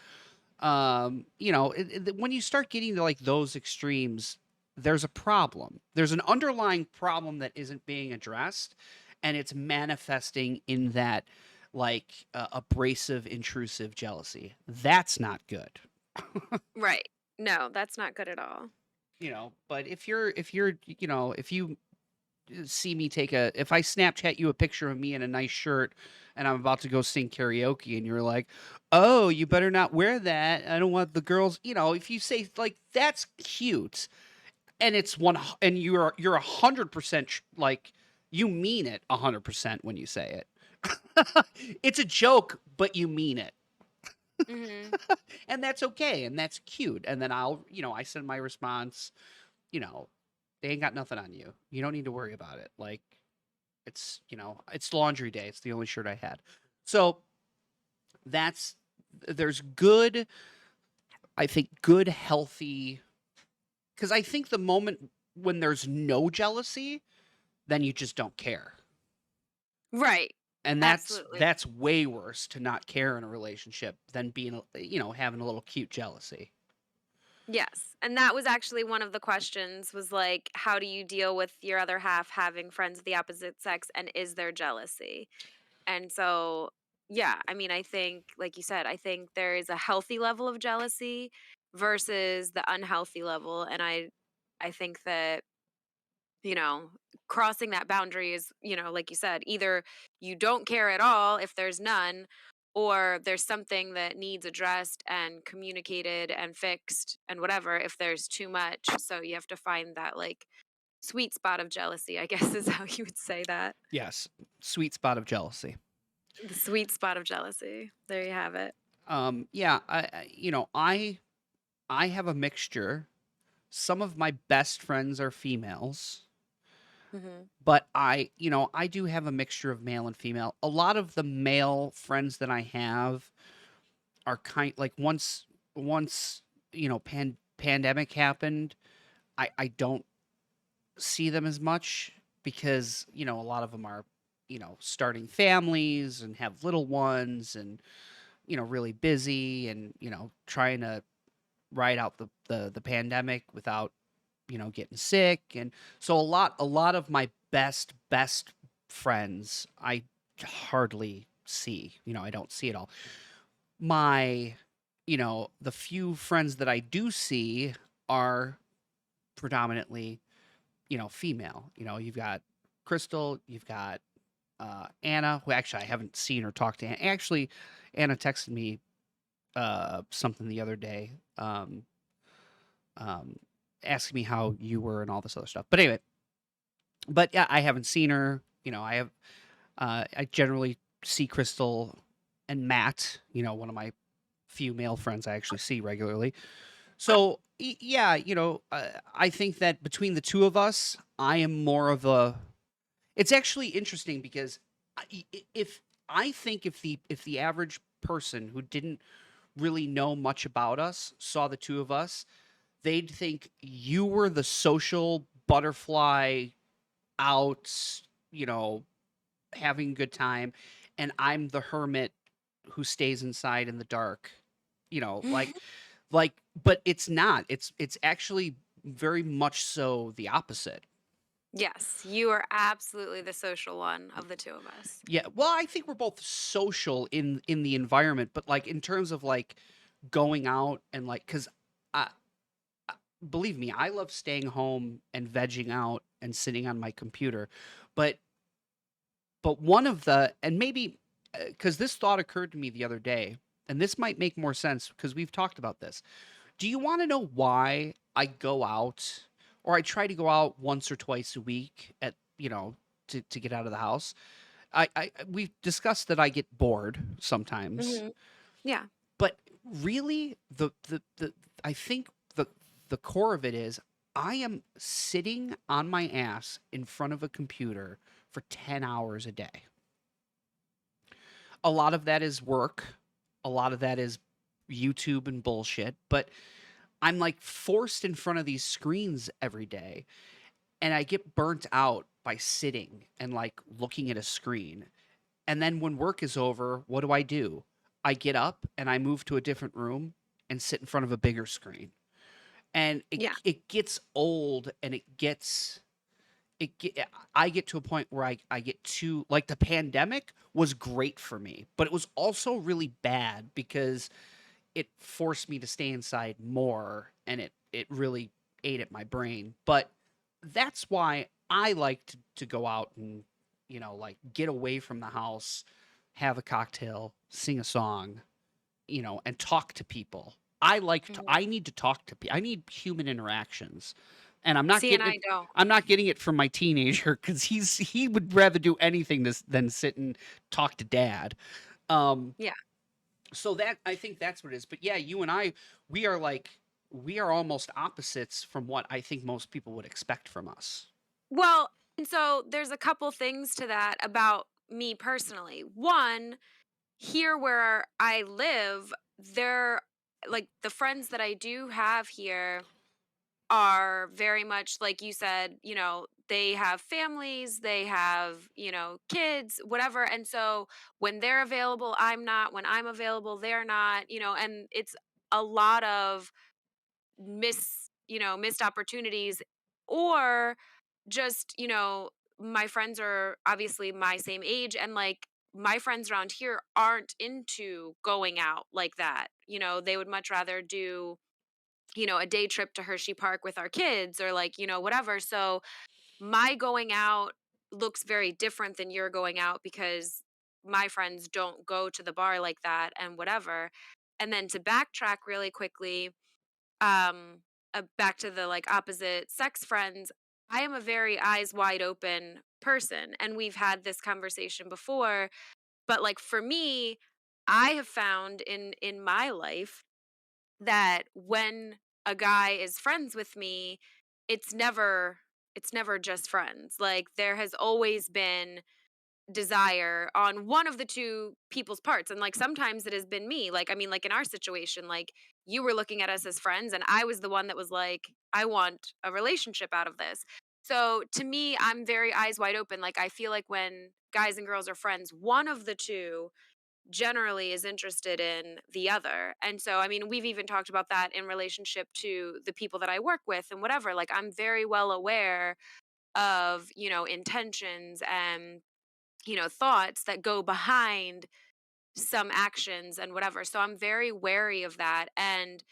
When you start getting to like those extremes, there's a problem. There's an underlying problem that isn't being addressed, and it's manifesting in that like abrasive, intrusive jealousy. That's not good. right. No, that's not good at all. But if you see me if I Snapchat you a picture of me in a nice shirt and I'm about to go sing karaoke and you're like, "Oh, you better not wear that. I don't want the girls." If you say like that's cute and and you're 100% like you mean it 100% when you say it. It's a joke, but you mean it. Mhm. And that's okay and that's cute. And then I send my response, you know, they ain't got nothing on you. You don't need to worry about it. Like it's laundry day. It's the only shirt I had. So that's there's good, I think good, healthy, because I think the moment when there's no jealousy, then you just don't care. Right. And that's Absolutely. that's way worse to not care in a relationship than being, having a little cute jealousy. Yes. And that was actually one of the questions was like, how do you deal with your other half having friends of the opposite sex and is there jealousy? And so, yeah, I mean, I think, like you said, I think there is a healthy level of jealousy versus the unhealthy level. And I think that, you know, crossing that boundary is, like you said, either you don't care at all if there's none, or there's something that needs addressed and communicated and fixed and whatever if there's too much. So you have to find that like sweet spot of jealousy, I guess is how you would say that. Yes, sweet spot of jealousy. The sweet spot of jealousy. There you have it. Yeah, I have a mixture. Some of my best friends are females, Mhm. but I do have a mixture of male and female. A lot of the male friends that I have are kind like once pandemic happened, I don't see them as much because a lot of them are starting families and have little ones and really busy and trying to ride out the pandemic without getting sick. And so a lot of my best friends I hardly see. I don't see at all. My the few friends that I do see are predominantly female. You've got Crystal, you've got Anna, who actually I haven't seen or talked to. Actually, Anna texted me something the other day, um, asking me how you were and all this other stuff. But anyway, but yeah, I haven't seen her. I generally see Crystal and Matt. One of my few male friends I actually see regularly. So yeah, I think that between the two of us, I am more of a. It's actually interesting because if I think if the average person who didn't really know much about us saw the two of us, they'd think you were the social butterfly out, you know, having a good time, and I'm the hermit who stays inside in the dark. Like, but it's not. It's actually very much so the opposite. Yes, you are absolutely the social one of the two of us. Yeah. Well, I think we're both social in the environment, but like in terms of like going out and like, because believe me, I love staying home and vegging out and sitting on my computer. But one of the, and maybe because this thought occurred to me the other day, and this might make more sense because we've talked about this. Do you want to know why I go out, or I try to go out once or twice a week at, to get out of the house? We've discussed that I get bored sometimes, Hmm. Yeah. but really the I think the core of it is I am sitting on my ass in front of a computer for 10 hours a day. A lot of that is work, a lot of that is YouTube and bullshit, but I'm like forced in front of these screens every day, and I get burnt out by sitting and like looking at a screen. And then when work is over, what do? I get up and I move to a different room and sit in front of a bigger screen. And Yeah. it gets old, and it get I get to a point where I get too, like, the pandemic was great for me, but it was also really bad because it forced me to stay inside more, and it really ate at my brain. But that's why I like to go out and, like, get away from the house, have a cocktail, sing a song, and talk to people. Mhm. I need to talk to people. I need human interactions. And See, and I don't. I'm not getting it from my teenager cuz he would rather do anything than sit and talk to dad. Um Yeah. so that, I think that's what it is. But yeah, you and I, we are like we are almost opposites from what I think most people would expect from us. Well, and so there's a couple things to that about me personally. One, here where I live, there, like, the friends that I do have here are very much like you said, they have families, they have, kids, whatever. And so when they're available, I'm not. When I'm available, they're not, and it's a lot of missed opportunities, or just, my friends are obviously my same age, and like my friends around here aren't into going out like that. They would much rather do, a day trip to Hershey Park with our kids, or like, whatever. So my going out looks very different than your going out, because my friends don't go to the bar like that and whatever. And then to backtrack really quickly, um back to the like opposite sex friends, I am a very eyes wide open person, and we've had this conversation before. But like for me, I have found in my life that when a guy is friends with me, it's never it's never just friends. Like there has always been desire on one of the two people's parts, and like sometimes it has been me. Like, I mean, like in our situation, like you were looking at us as friends, and I was the one that was like, I want a relationship out of this. So to me, I'm very eyes wide open. Like I feel like when guys and girls are friends, one of the two generally is interested in the other. And so, I mean, we've even talked about that in relationship to the people that I work with and whatever. Like I'm very well aware of, intentions and, thoughts that go behind some actions and whatever. So I'm very wary of that. And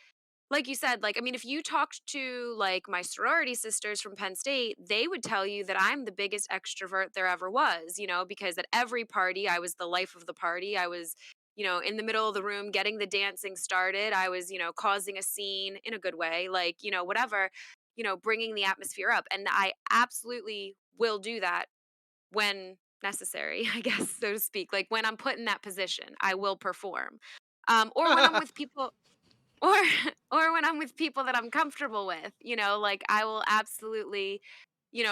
like you said, like, I mean, if you talked to like my sorority sisters from Penn State, they would tell you that I'm the biggest extrovert there ever was, because at every party, I was the life of the party. I was, in the middle of the room getting the dancing started. I was, causing a scene in a good way, like, whatever, bringing the atmosphere up. And I absolutely will do that when necessary, I guess, so to speak. Like when I'm put in that position, I will perform. Or when I'm with people, or or when I'm with people that I'm comfortable with, like I will absolutely,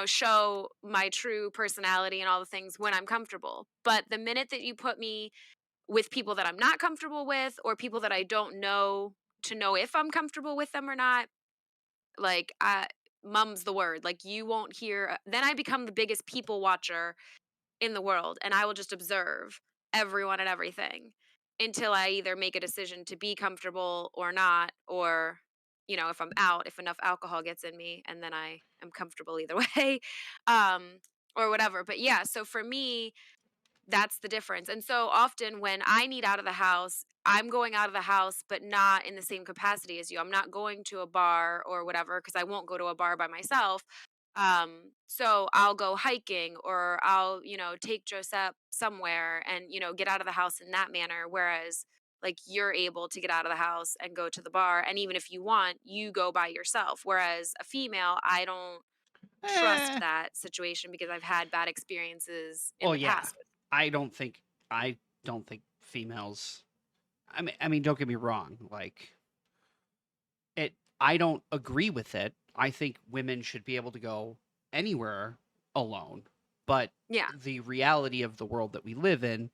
show my true personality and all the things when I'm comfortable. But the minute that you put me with people that I'm not comfortable with, or people that I don't know to know if I'm comfortable with them or not, like mum's the word. Like you won't hear, then I become the biggest people watcher in the world, and I will just observe everyone and everything until I either make a decision to be comfortable or not, or if I'm out, if enough alcohol gets in me, and then I am comfortable either way, um or whatever. But yeah, so for me, That's the difference, and so often when I need out of the house, I'm going out of the house, but not in the same capacity as you. I'm not going to a bar or whatever because I won't go to a bar by myself. So I'll go hiking or I'll, take Joseph somewhere and, get out of the house in that manner. Whereas like you're able to get out of the house and go to the bar. And even if you want, you go by yourself. Whereas a female, I don't trust Eh, that situation because I've had bad experiences in well, the yeah. past with. I don't think I don't think females. I mean, don't get me wrong. Like it, I don't agree with it. I think women should be able to go anywhere alone. But Yeah. the reality of the world that we live in,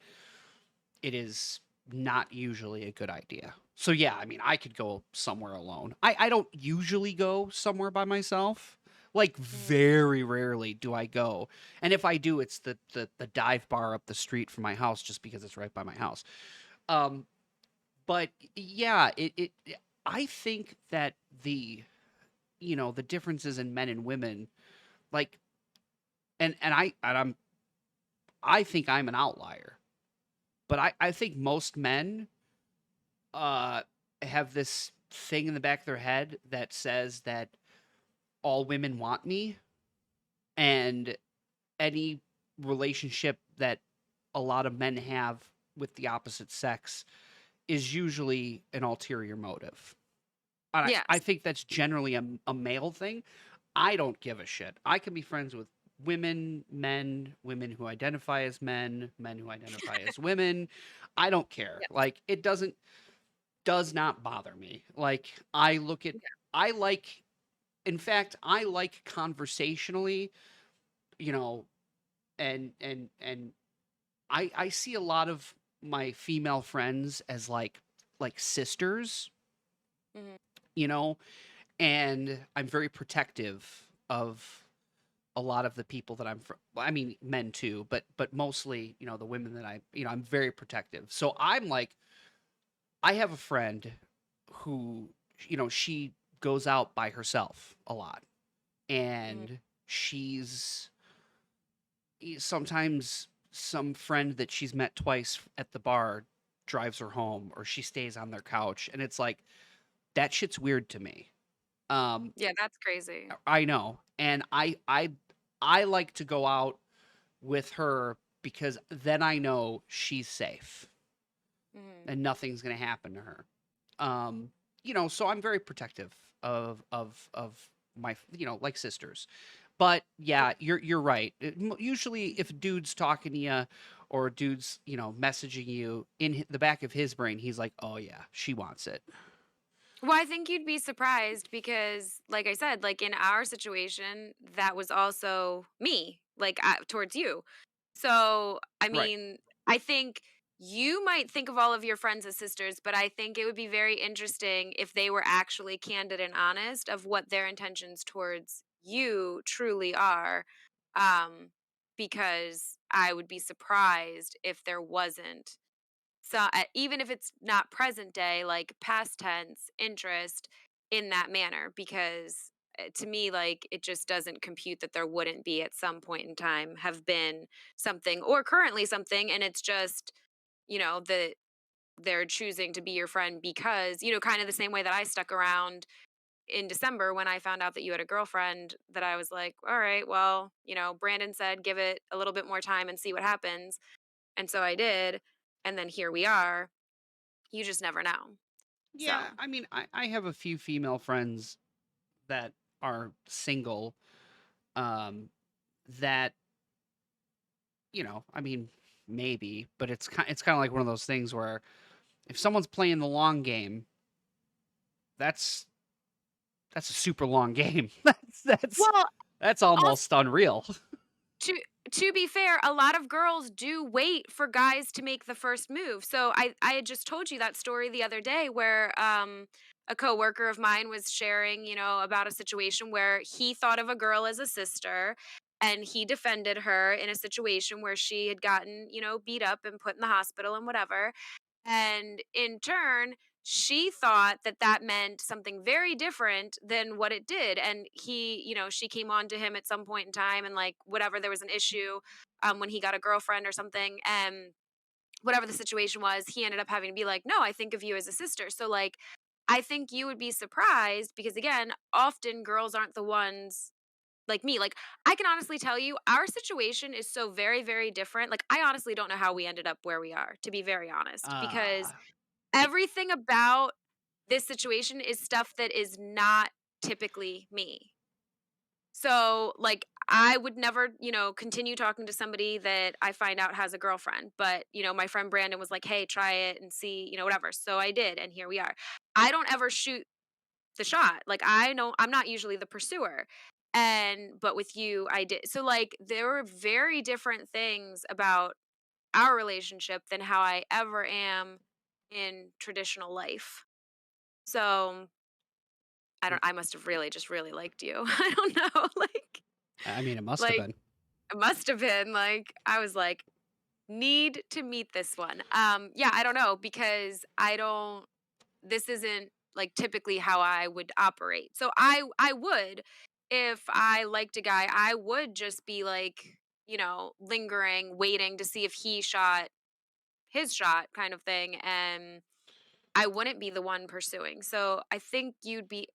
it is not usually a good idea. So yeah, I mean, I could go somewhere alone. I don't usually go somewhere by myself. Like Mhm. very rarely do I go. And if I do, it's the dive bar up the street from my house just because it's right by my house. Um but yeah, I think that the differences in men and women, like, I think I'm an outlier, but I think most men uh have this thing in the back of their head that says that all women want me, and any relationship that a lot of men have with the opposite sex is usually an ulterior motive. And I Yes. think that's generally a male thing. I don't give a shit. I can be friends with women, men, women who identify as men, men who identify as women. I don't care. Yeah. Like it does not bother me. Like I like in fact, I like conversationally, you know, and I see a lot of my female friends as like sisters, Mhm. you know, and I'm very protective of a lot of the people that I'm fr well, I mean, men too, but mostly, the women that I'm very protective. So I'm like I have a friend who, she goes out by herself a lot, Mhm. and she's sometimes some friend that she's met twice at the bar drives her home, or she stays on their couch, and it's like, that shit's weird to me. Um, Yeah, that's crazy. I know, and I like to go out with her because then I know she's safe Mhm. and nothing's gonna happen to her. Um, so I'm very protective of my, like sisters. But Yeah. yeah, you're right. Usually, if a dude's talking to you, or a dude's messaging you in the back of his brain, he's like, "Oh yeah, she wants it." Well, I think you'd be surprised because, like I said, like in our situation, that was also me, like towards you. So, I Right. mean, I think you might think of all of your friends as sisters, but I think it would be very interesting if they were actually candid and honest of what their intentions towards you truly are. Um, because I would be surprised if there wasn't. So, even if it's not present day, like past tense interest in that manner, because to me, like it just doesn't compute that there wouldn't be at some point in time have been something or currently something. And it's just, that they're choosing to be your friend because, kind of the same way that I stuck around in December when I found out that you had a girlfriend, that I was like, all right, well, Brandon said, give it a little bit more time and see what happens. And so I did. And then here we are. You just never know. Yeah, So, I mean, I have a few female friends that are single, um, that I mean, maybe, but it's kind of like one of those things where if someone's playing the long game, that's that's a super long game. well, That's also almost unreal. to to be fair, a lot of girls do wait for guys to make the first move. So I had just told you that story the other day where a coworker of mine was sharing, about a situation where he thought of a girl as a sister and he defended her in a situation where she had gotten, beat up and put in the hospital and whatever. And in turn, she thought that that meant something very different than what it did. And she came on to him at some point in time, and like whatever, there was an issue when he got a girlfriend or something. And whatever the situation was, he ended up having to be like, no, I think of you as a sister. So, like, I think you would be surprised because, again, often girls aren't the ones like me. Like, I can honestly tell you, our situation is so very, very different. Like, I honestly don't know how we ended up where we are, to be very honest, because Ah, it, everything about this situation is stuff that is not typically me. So, like, I would never, continue talking to somebody that I find out has a girlfriend. But, my friend Brandon was like, hey, try it and see, whatever. So I did. And here we are. I don't ever shoot the shot. Like, I know I'm not usually the pursuer. But with you, I did. So, like, there were very different things about our relationship than how I ever am in traditional life. So, I must have really just really liked you. I don't know. I mean, it must have Like, been. it must have been, like, I was like, "Need to meet this one." Yeah, I don't know because I don't this isn't, like, typically how I would operate. So I would if I liked a guy, I would just be, like, lingering, waiting to see if he shot his shot kind of thing, and I wouldn't be the one pursuing. So I think you'd be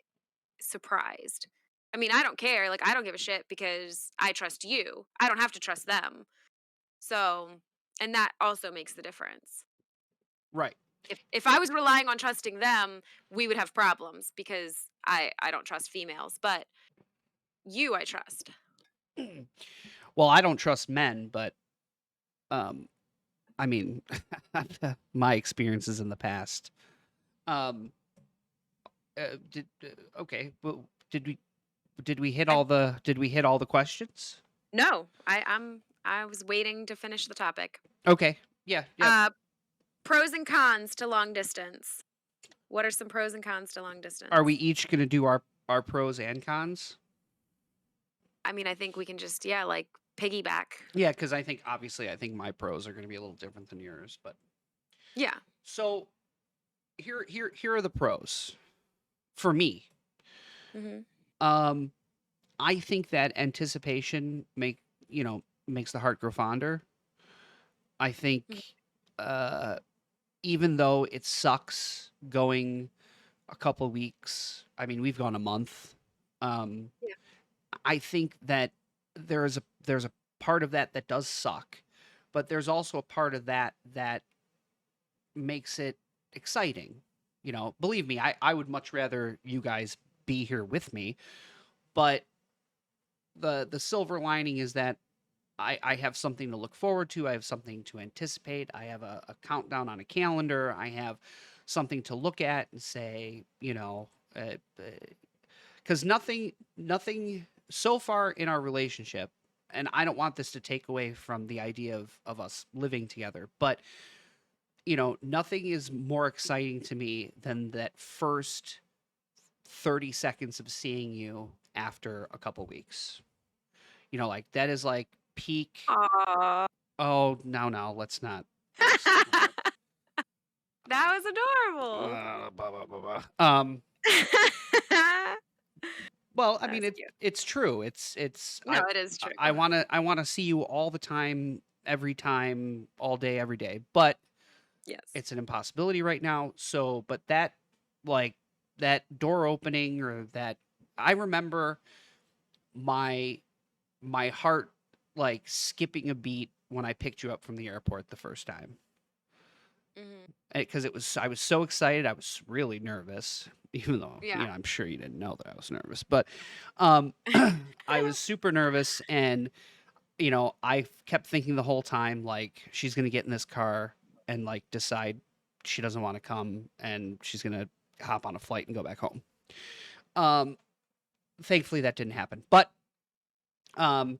surprised. I mean, I don't care, like, I don't give a shit because I trust you. I don't have to trust them. So, and that also makes the difference. Right. If I was relying on trusting them, we would have problems because I don't trust females, but you I trust. Well, I don't trust men, but um, I mean, my experiences in the past. Um, okay, but did we I did we hit all the questions? No, I was waiting to finish the topic. Okay. Yeah. Yeah. Uh Pros and cons to long distance. What are some pros and cons to long Are we distance? each gonna do our pros and cons? I mean, I think we can just yeah, like piggyback. Yeah, because I think obviously I think my pros are gonna be a little different than yours, but Yeah. so here are the pros for me. Mhm. Um, I think that anticipation makes the heart grow fonder. I Mhm. think even though it sucks going a couple weeks, I mean we've gone a month. Um, Yeah. I think that there's a part of that that does suck, but there's also a part of that that makes it exciting. Believe me, I would much rather you guys be here with me, but the silver lining is that I have something to look forward to. I have something to anticipate. I have a countdown on a calendar. I have something to look at and say, because nothing so far in our relationship, and I don't want this to take away from the idea of us living together, but nothing is more exciting to me than that first 30 seconds of seeing you after a couple weeks. Like that is like peak. Aw. Oh, no, let's not. Let's not. That was adorable. Blah, blah, blah, blah. Well, I mean That's it's cute. it's true. It's No, it is true. I want to see you all the time, every time, all day, every day. But Yes. it's an impossibility right now. So, but like that door opening or that I remember my my heart like skipping a beat when I picked you up from the airport the first time. Mhm. Because I was so excited. I was really nervous, even though, Yeah. I'm sure you didn't know that I was nervous, but I was super nervous. And, I kept thinking the whole time, like, she's going to get in this car and like decide she doesn't want to come and she's going to hop on a flight and go back home. Um, Thankfully that didn't happen, but um,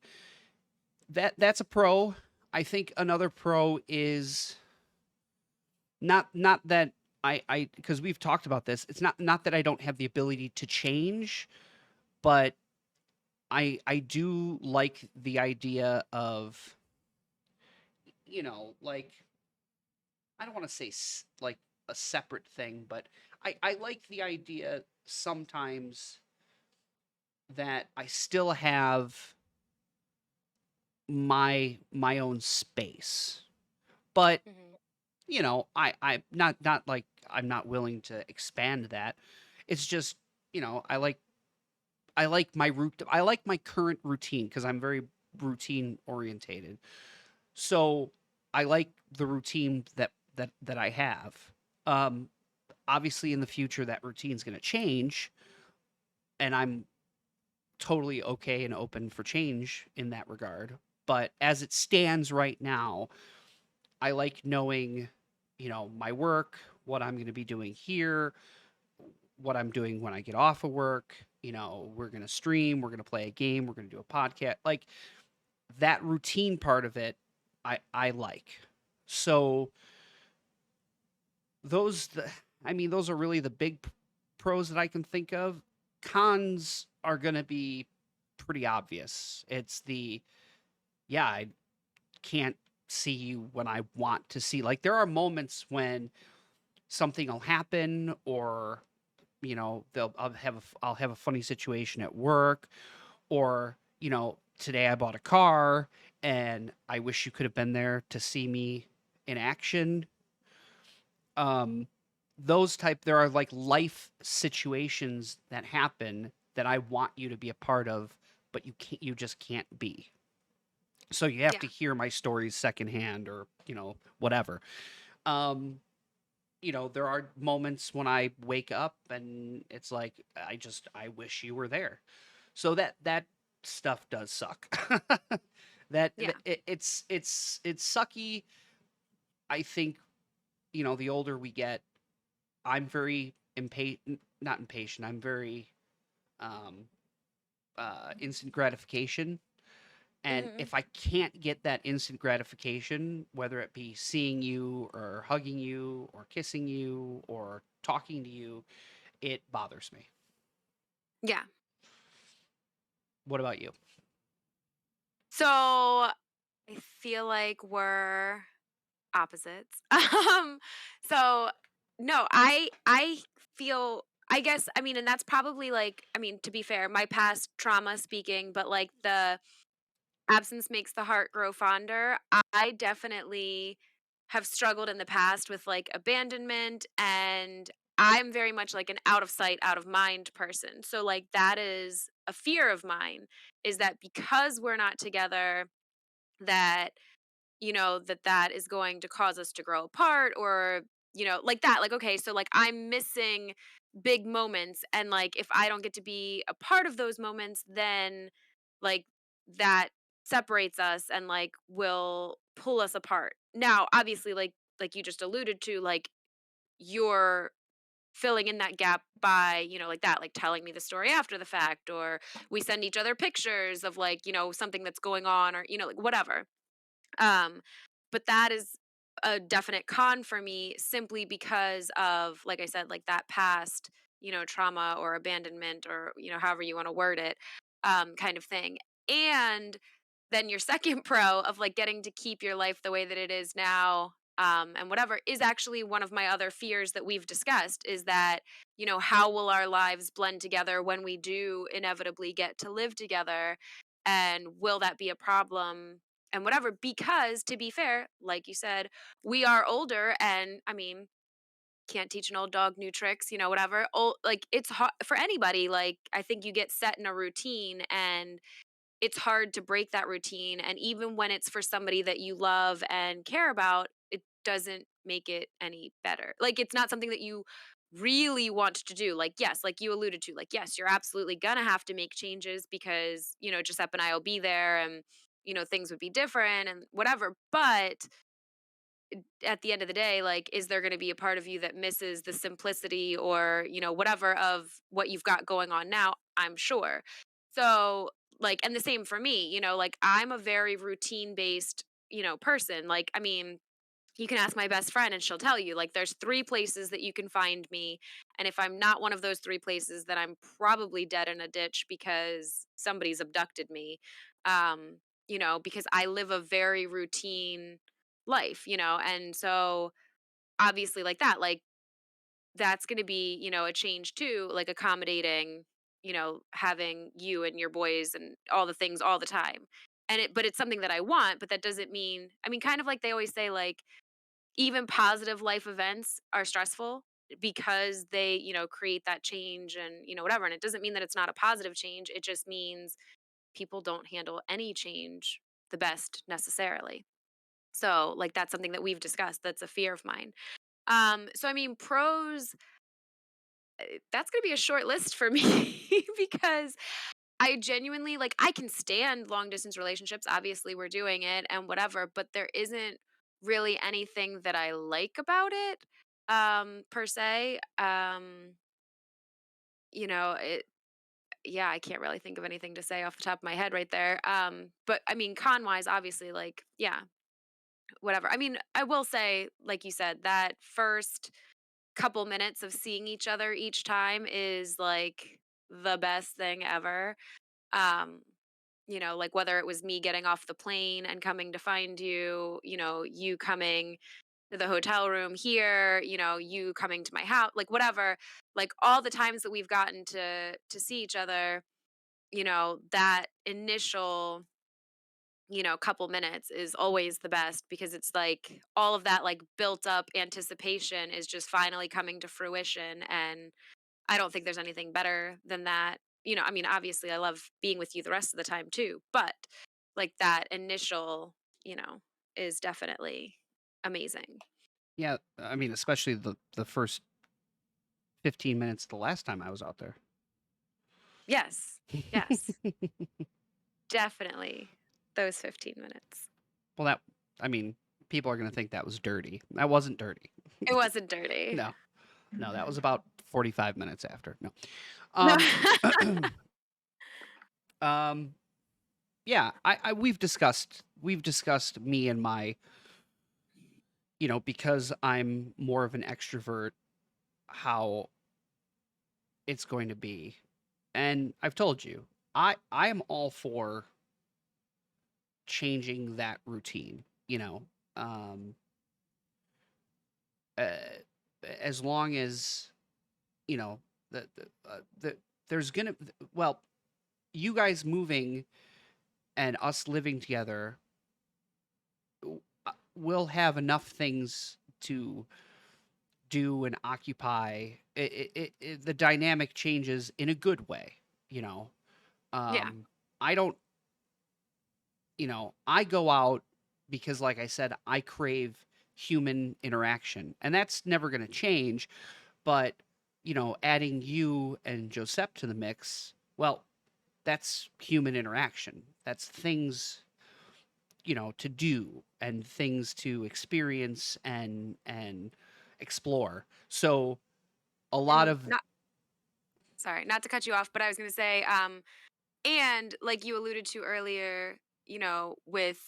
that's a pro. I think another pro is not that I because we've talked about this. It's not that I don't have the ability to change, but I do like the idea of like I don't want to say like a separate thing, but I like the idea sometimes that I still have my own space. But, Mhm. I not like I'm not willing to expand that. It's just, I like my root I like my current routine because I'm very routine orientated. So I like the routine that I have. Um, Obviously, in the future, that routine's going to change, and I'm totally okay and open for change in that regard. But as it stands right now, I like knowing, my work, what I'm going to be doing here, what I'm doing when I get off of work. We're going to stream, we're going to play a game, we're going to do a podcast. Like that routine part of it, I like. So those, I mean, those are really the big pros that I can think of. Cons are going to be pretty obvious. It's the, yeah, I can't see you when I want to see. Like there are moments when something will happen, or I'll have a funny situation at work, or today I bought a car and I wish you could have been there to see me in action. um those type There are like life situations that happen that I want you to be a part of, but you just can't be. So you have Yeah. to hear my stories secondhand, or whatever. um there are moments when I wake up and it's like I wish you were there. So that stuff does suck. Yeah. It's sucky. I think the older we get, I'm very impatient, not impatient. I'm very um instant gratification. And Mhm. if I can't get that instant gratification, whether it be seeing you or hugging you or kissing you or talking to you, it bothers me. Yeah. What about you? So I feel like we're opposites. So no, I feel, I guess, I mean, and that's probably like, I mean, to be fair, my past trauma speaking, but like the absence makes the heart grow fonder. I definitely have struggled in the past with like abandonment, and I'm very much like an out of sight, out of mind person. So like that is a fear of mine, is that because we're not together, that that is going to cause us to grow apart, or like that, like, okay, so like I'm missing big moments, and like if I don't get to be a part of those moments, then like that separates us and like will pull us apart. Now obviously, like you just alluded to, like you're filling in that gap by like that, like telling me the story after the fact, or we send each other pictures of like something that's going on, or like whatever. um, but that is a definite con for me, simply because of, like I said, like that past, trauma or abandonment, or, however you want to word it, kind of thing. And then your second pro of like getting to keep your life the way that it is now, and whatever, is actually one of my other fears that we've discussed, is that, how will our lives blend together when we do inevitably get to live together? And will that be a problem? And whatever, because to be fair, like you said, we are older, and I mean, can't teach an old dog new tricks, whatever. Old, like it's hard for anybody. Like I think you get set in a routine, and it's hard to break that routine. And even when it's for somebody that you love and care about, it doesn't make it any better. Like it's not something that you really want to do. Like, yes, like you alluded to, like, yes, you're absolutely gonna have to make changes because, Giuseppe and I will be there, and, things would be different and whatever. But at the end of the day, like, is there going to be a part of you that misses the simplicity, or, whatever, of what you've got going on now? I'm sure. So, like, and the same for me, like, I'm a very routine based, person. Like, I mean, you can ask my best friend and she'll tell you, like, there's three places that you can find me. And if I'm not one of those three places, then I'm probably dead in a ditch because somebody's abducted me. Because I live a very routine life, and so obviously, like that, like that's going to be, a change too, like accommodating, having you and your boys and all the things all the time. But it's something that I want, but that doesn't mean, I mean, kind of like they always say, like, even positive life events are stressful because they, create that change and, whatever. And it doesn't mean that it's not a positive change. It just means people don't handle any change the best necessarily. So, like, that's something that we've discussed. That's a fear of mine. So I mean, pros, that's going to be a short list for me because I genuinely, like, I can stand long distance relationships. Obviously, we're doing it and whatever, but there isn't really anything that I like about it, per se. It, yeah, I can't really think of anything to say off the top of my head right there. But I mean, con wise, obviously, like, yeah, whatever. I mean, I will say, like you said, that first couple minutes of seeing each other each time is like the best thing ever. Um, like whether it was me getting off the plane and coming to find you, you coming to the hotel room here, you coming to my house, like whatever, like all the times that we've gotten to see each other, that initial, couple minutes is always the best because it's like all of that like built up anticipation is just finally coming to fruition, and I don't think there's anything better than that. I mean, obviously, I love being with you the rest of the time too, but like that initial, you know, is definitely amazing. Yeah, I mean, especially the first 15 minutes the last time I was out there. Yes. Yes. Definitely those 15 minutes. Well, that I mean, people are gonna think that was dirty. That wasn't dirty. It wasn't dirty. No, no, that was about 45 minutes after. No, No. um, um, yeah, I we've discussed me and my, because I'm more of an extrovert, how it's going to be, and I've told you, I am all for changing that routine. Um, uh, as long as the there's gonna well, you guys moving and us living together, we'll have enough things to do and occupy. The dynamic changes in a good way. You know, Yeah. I don't. I go out because, like I said, I crave human interaction, and that's never going to change. But adding you and Josep to the mix, well, that's human interaction. That's things to do and things to experience and explore. So a lot And of not sorry, not to cut you off, but I was going to say and like you alluded to earlier, with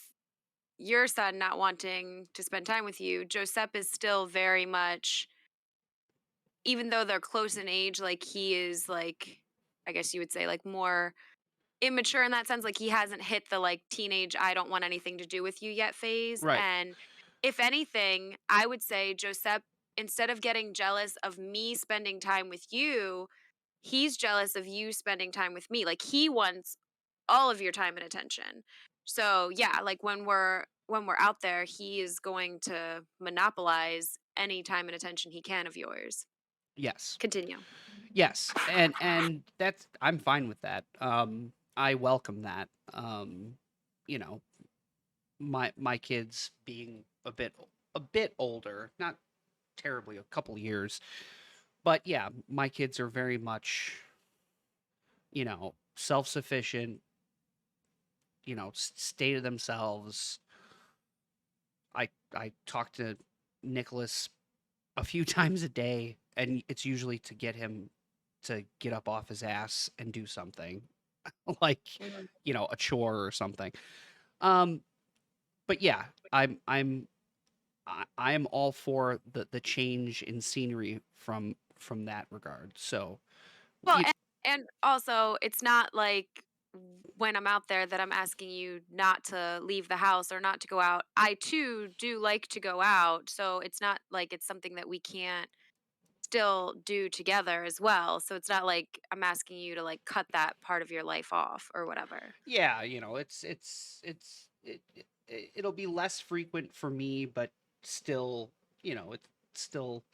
your son not wanting to spend time with you, Josep is still very much, even though they're close in age, like he is like, I guess you would say like more immature in that sense. Like he hasn't hit the like teenage, I don't want anything to do with you yet phase. right. And if anything, I would say Josep, instead of getting jealous of me spending time with you, he's jealous of you spending time with me. Like he wants all of your time and attention. So yeah, like when we're out there, he is going to monopolize any time and attention he can of yours. Yes. Continue. Yes. And that's I'm fine with that. I welcome that. You know, my kids being a bit older, not terribly, a couple years. But yeah, my kids are very much, self-sufficient, stay to themselves. I talk to Nicholas a few times a day, and it's usually to get him to get up off his ass and do something like, Mhm. a chore or something. Um, but yeah, I am all for the change in scenery from that regard. So, Well, you, and also, it's not like when I'm out there that I'm asking you not to leave the house or not to go out. I too do like to go out, so it's not like it's something that we can't still do together as well. So it's not like I'm asking you to like cut that part of your life off or whatever. Yeah, it'll be less frequent for me, but still, it's still,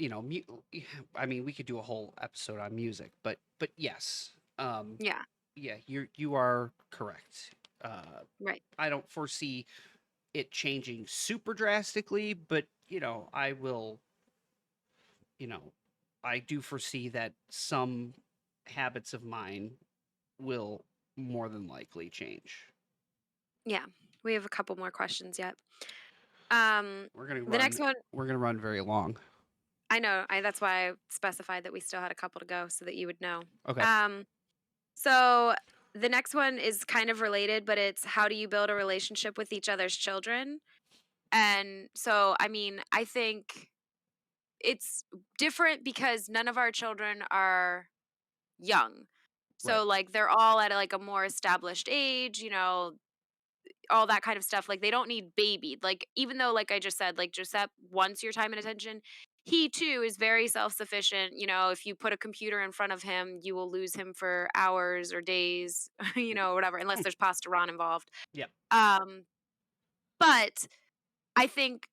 I mean, we could do a whole episode on music, but yes, Yeah, yeah, you are correct. Uh, right. I don't foresee it changing super drastically, but I will, you know, I do foresee that some habits of mine will more than likely change. Yeah. We have a couple more questions yet. Um We're gonna the run. next one, We're gonna run very long. I know, that's why I specified that we still had a couple to go so that you would know. Okay. Um so the next one is kind of related, but it's how do you build a relationship with each other's children? And so I mean, I think it's different because none of our children are young. Right. So like they're all at like a more established age, all that kind of stuff. Like they don't need babied. Like even though like I just said, like Joseph wants your time and attention, he too is very self-sufficient. If you put a computer in front of him, you will lose him for hours or days, whatever, unless there's pasta ron involved. Yeah. Um, but I think,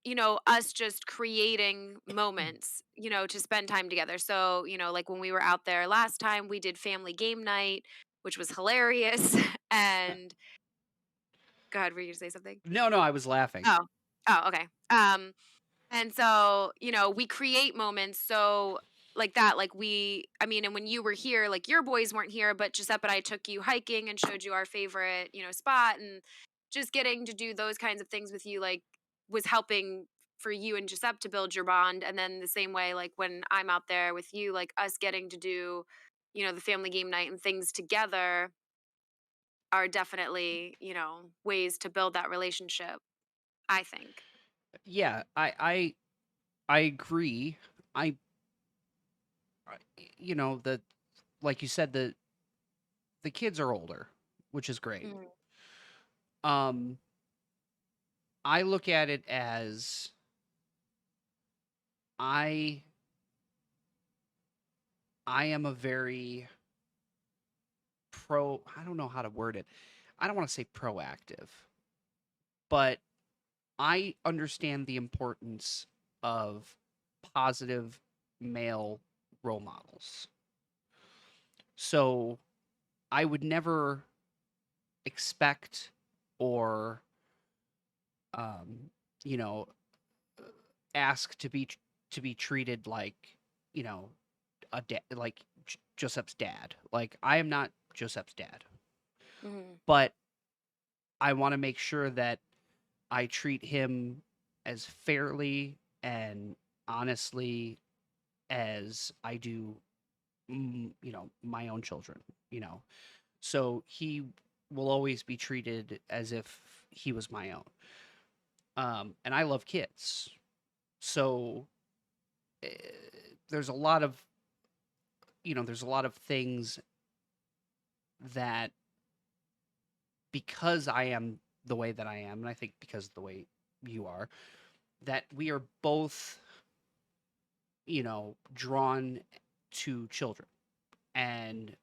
us just creating moments, to spend time together. So, like when we were out there last time, we did family game night, which was hilarious. And go ahead, were you gonna say something? No, no, I was laughing. Oh. Oh, okay. And so, we create moments so like that, like I mean, and when you were here, like your boys weren't here, but Giuseppe and I took you hiking and showed you our favorite, spot and just getting to do those kinds of things with you, like was helping for you and Giuseppe to build your bond. And then the same way, like when I'm out there with you, like us getting to do, the family game night and things together are definitely, ways to build that relationship, I think. Yeah, I agree. I, the like you said, the kids are older, which is great. Mhm. Um, I look at it as I I am a very I don't know how to word it. I don't want to say proactive, but I understand the importance of positive male role models. So I would never expect or, um, you know, ask to be treated like, you know, like Joseph's dad. Like I am not Joseph's dad, Mhm. but I want to make sure that I treat him as fairly and honestly as I do, my own children, you know. So he will always be treated as if he was my own. And I love kids. So eh, there's a lot of, there's a lot of things that because I am the way that I am, and I think because of the way you are, that we are both, drawn to children. And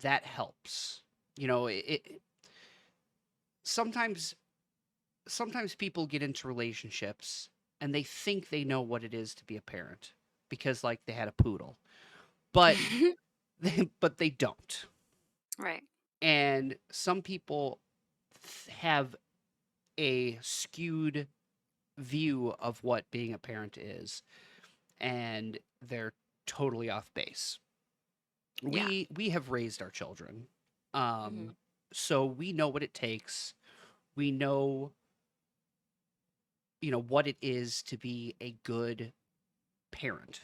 that helps. Sometimes sometimes people get into relationships and they think they know what it is to be a parent because like they had a poodle. But but they don't. Right. And some people have a skewed view of what being a parent is and they're totally off base. Yeah. We have raised our children. Mhm. Um so we know what it takes. We know, what it is to be a good parent.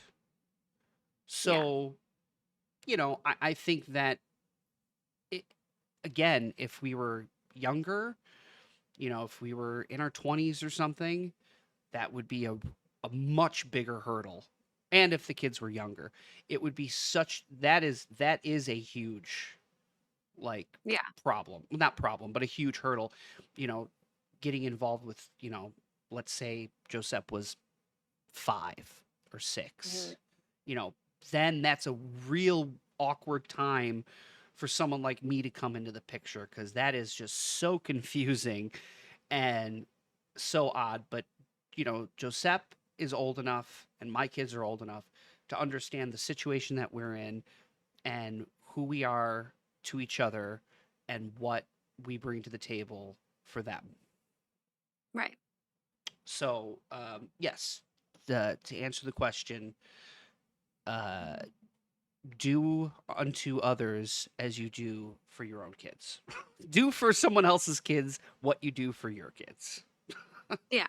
Yeah. So, I think that it, again, if we were younger, if we were in our 20s or something, that would be a much bigger hurdle. And if the kids were younger, it would be that is a huge like Yeah. problem. Well, not problem, but a huge hurdle, you know, getting involved with, let's say Joseph was 5 or Mhm. 6, you know, then that's a real awkward time for someone like me to come into the picture because that is just so confusing and so odd. But, Josep is old enough and my kids are old enough to understand the situation that we're in and who we are to each other and what we bring to the table for them. Right. So, yes, to answer the question, uh, do unto others as you do for your own kids. Do for someone else's kids what you do for your kids. Yeah.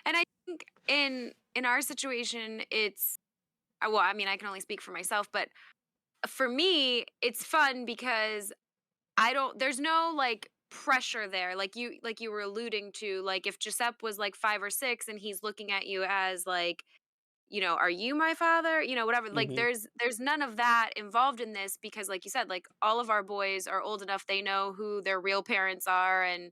And I think in our situation, it's well, I mean, I can only speak for myself, but for me, it's fun because I don't there's no like pressure there. Like you were alluding to, like if Giuseppe was like 5 or 6 and he's looking at you as like, are you my father? Whatever. Like Hmm. there's none of that involved in this because like you said, like all of our boys are old enough they know who their real parents are and,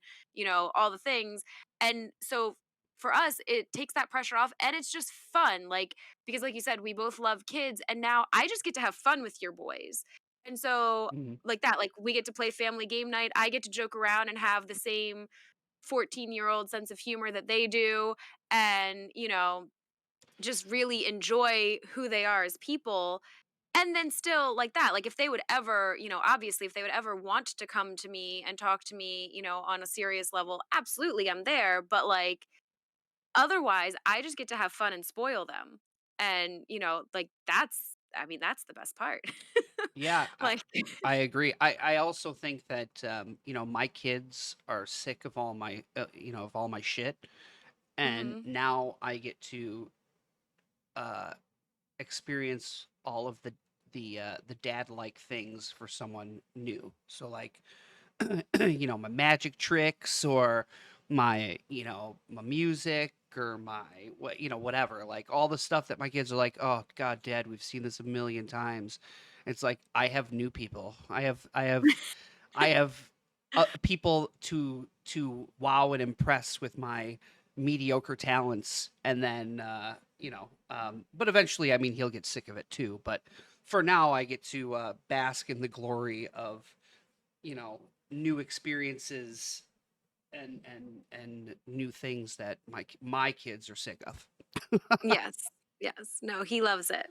all the things. And so for us it takes that pressure off and it's just fun like because like you said we both love kids and now I just get to have fun with your boys. And so Hmm. like that like we get to play family game night. I get to joke around and have the same 14-year-old sense of humor that they do and, just really enjoy who they are as people. And then still like that, like if they would ever, obviously if they would ever want to come to me and talk to me, on a serious level, absolutely I'm there. But like otherwise, I just get to have fun and spoil them. And, like I mean, that's the best part. Yeah, Like, I agree. I also think that my kids are sick of all my of all my shit, and mhm, now I get to uh, experience all of the dad like things for someone new. So like my magic tricks or my music or my whatever, like all the stuff that my kids are like, oh god, dad, we've seen this a million times. It's like I have new people. I have people to wow and impress with my mediocre talents, and then but eventually, I mean, he'll get sick of it too. But for now, I get to bask in the glory of you know new experiences and new things that my kids are sick of. yes. Yes. No, he loves it.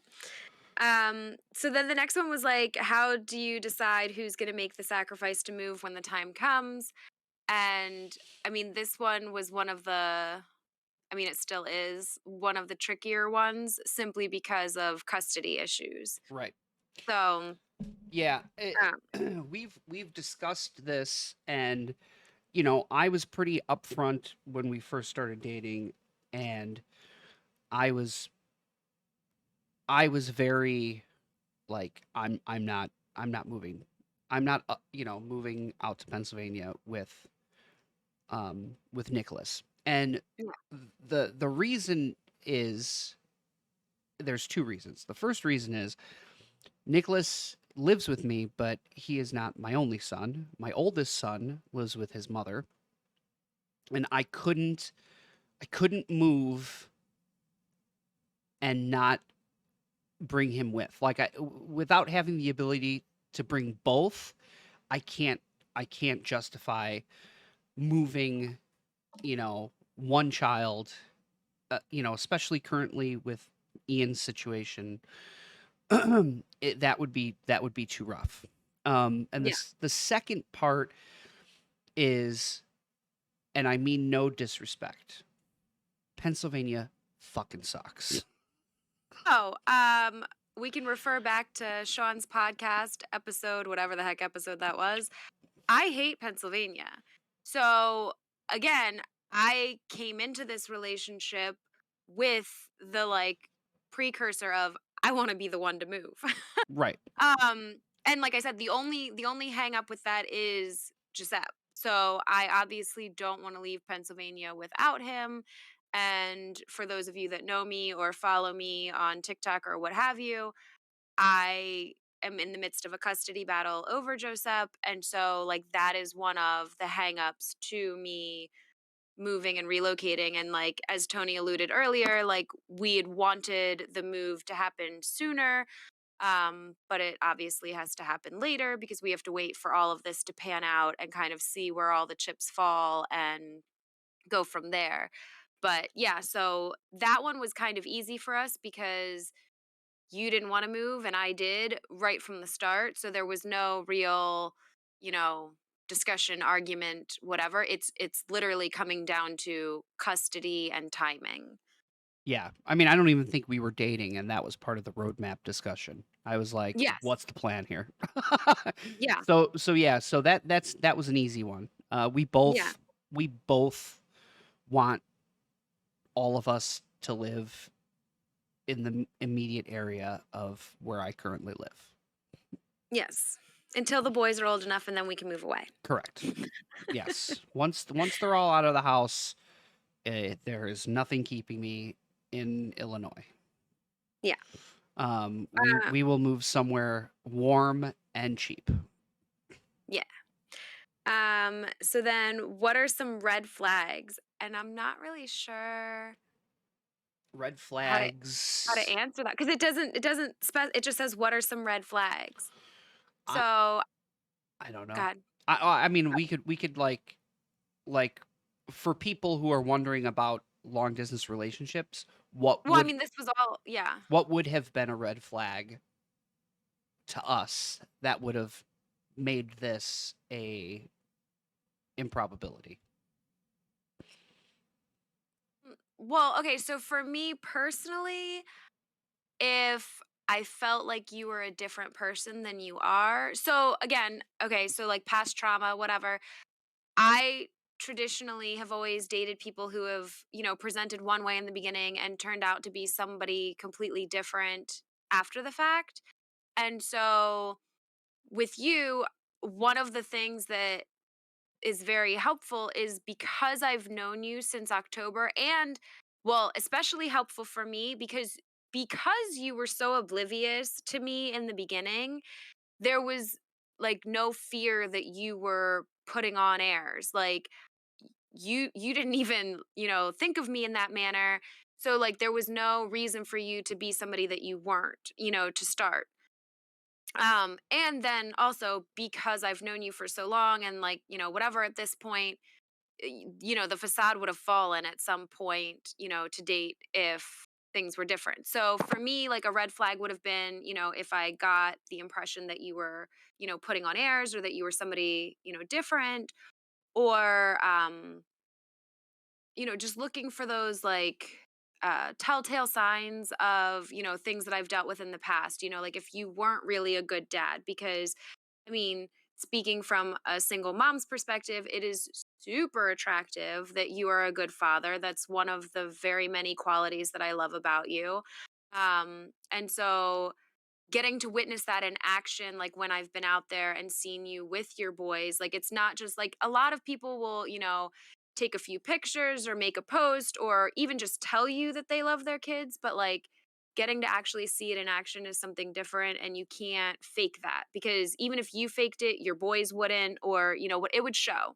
So then the next one was like, how do you decide who's going to make the sacrifice to move when the time comes? And I mean, this one was one of I mean, it still is one of the trickier ones simply because of custody issues. Right. So, Yeah. um, We've discussed this, and I was pretty upfront when we first started dating, and I was I was very like I'm not moving. I'm not moving out to Pennsylvania with Nicholas. And yeah, the reason is there's two reasons. The first reason is Nicholas lives with me, but he is not my only son. My oldest son lives with his mother, and I couldn't move and not bring him with. Like without having the ability to bring both, I can't I can't justify moving, one child, especially currently with Ian's situation. That would be too rough. And yeah. the second part is, and I mean no disrespect, Pennsylvania fucking sucks. Oh, we can refer back to Sean's podcast episode, whatever the heck episode that was. I hate Pennsylvania. So again, I came into this relationship with the like precursor of I want to be the one to move. Right. And like I said, the only hang up with that is Giuseppe. So I obviously don't want to leave Pennsylvania without him. And for those of you that know me or follow me on TikTok or what have you, I am in the midst of a custody battle over Joseph. And so like that is one of the hang ups to me moving and relocating. And like, as Tony alluded earlier, like we had wanted the move to happen sooner. But it obviously has to happen later because we have to wait for all of this to pan out and kind of see where all the chips fall and go from there. But yeah, so that one was kind of easy for us because you didn't want to move and I did right from the start. So there was no real, you know, discussion, argument, whatever. It's literally coming down to custody and timing. Yeah. I mean, I don't even think we were dating, and that was part of the roadmap discussion. I was like, Yes. "What's the plan here?" Yeah. So yeah, so that was an easy one. Yeah. We both want all of us to live in the immediate area of where I currently live. Yes. Until the boys are old enough and then we can move away. Correct. Yes. Once they're all out of the house, there is nothing keeping me in Illinois. Yeah. Uh, We will move somewhere warm and cheap. yeah. So then what are some red flags? And I'm not really sure Red how to flags. answer that because it just says what are some red flags. I So I don't know. God. I mean, we could like for people who are wondering about long distance relationships, Well, I mean this was all yeah. what would have been a red flag to us that would have made this a improbability? Well, okay, so for me personally, if I felt like you were a different person than you are. So again, okay, so like past trauma, whatever. I traditionally have always dated people who have, presented one way in the beginning and turned out to be somebody completely different after the fact. And so with you, one of the things that is very helpful is because I've known you since October and well, especially helpful for me because you were so oblivious to me in the beginning, there was like no fear that you were putting on airs. Like you didn't even, think of me in that manner. So like there was no reason for you to be somebody that you weren't, to start. And then also because I've known you for so long and like, whatever at this point, the facade would have fallen at some point, to date if things were different. So for me, like a red flag would have been, if I got the impression that you were, putting on airs or that you were somebody, different or just looking for those like telltale signs of, things that I've dealt with in the past, like if you weren't really a good dad, because I mean, speaking from a single mom's perspective, it is super attractive that you are a good father. That's one of the very many qualities that I love about you. And so getting to witness that in action, like when I've been out there and seen you with your boys, like it's not just like a lot of people will, take a few pictures or make a post or even just tell you that they love their kids, but like getting to actually see it in action is something different and you can't fake that because even if you faked it, your boys wouldn't or, what it would show.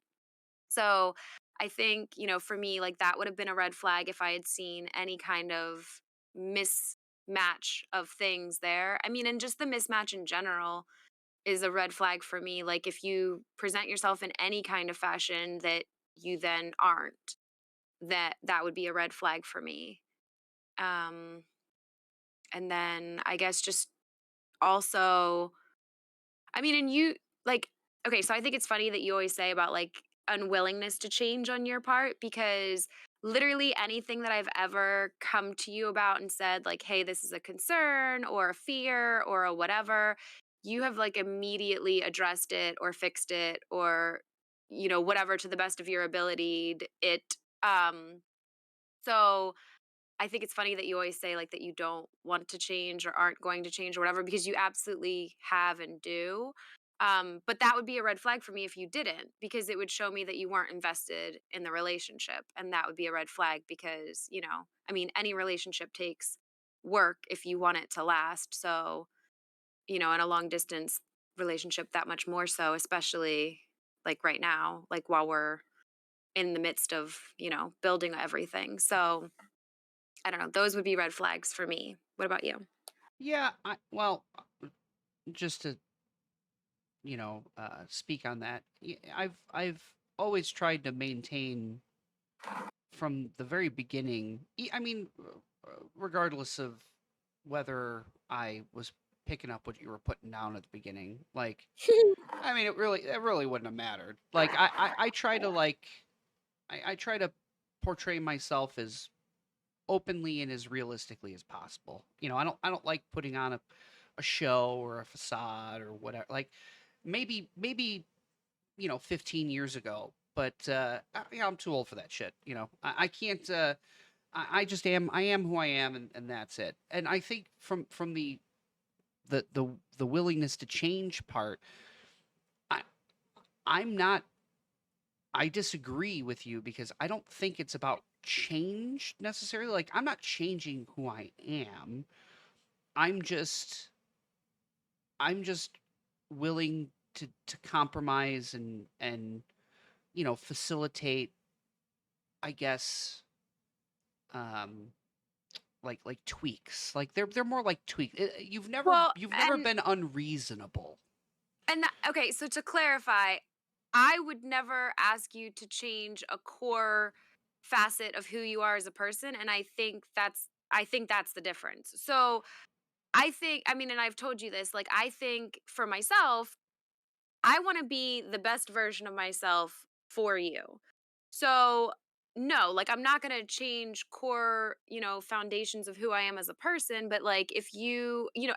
So I think, for me, like that would have been a red flag if I had seen any kind of mismatch of things there. I mean, and just the mismatch in general is a red flag for me. Like if you present yourself in any kind of fashion that you then aren't, that would be a red flag for me. Um, and then I guess just also I mean, and you like okay, so I think it's funny that you always say about like unwillingness to change on your part because literally anything that I've ever come to you about and said like, "Hey, this is a concern or a fear or a whatever," you have like immediately addressed it or fixed it or whatever to the best of your ability. Um so I think it's funny that you always say like that you don't want to change or aren't going to change or whatever because you absolutely have and do. But that would be a red flag for me if you didn't, because it would show me that you weren't invested in the relationship. And that would be a red flag because, I mean, any relationship takes work if you want it to last. So, in a long distance relationship, that much more so, especially like right now, like while we're in the midst of, building everything. So, I don't know, those would be red flags for me. What about you? Yeah, just to speak on that. I've always tried to maintain from the very beginning. I mean, regardless of whether I was picking up what you were putting down at the beginning, like, I mean, it really wouldn't have mattered. Like, I try to I try to portray myself as openly and as realistically as possible. I don't like putting on a show or a facade or whatever. Like, maybe 15 years ago, but I'm too old for that shit. I can't. I just am. I am who I am, and that's it. And I think from the willingness to change part, I I'm not. I disagree with you because I don't think it's about change necessarily. Like, I'm not changing who I am. I'm just I'm just willing to compromise and facilitate, I guess, um like tweaks. Like, they're more like tweaks. Well, You've never been unreasonable. okay, so to clarify, I would never ask you to change a core facet of who you are as a person, and I think that's the difference. So, I mean, and I've told you this, like, I think for myself, I want to be the best version of myself for you. So, no, like, I'm not going to change core, foundations of who I am as a person, but like if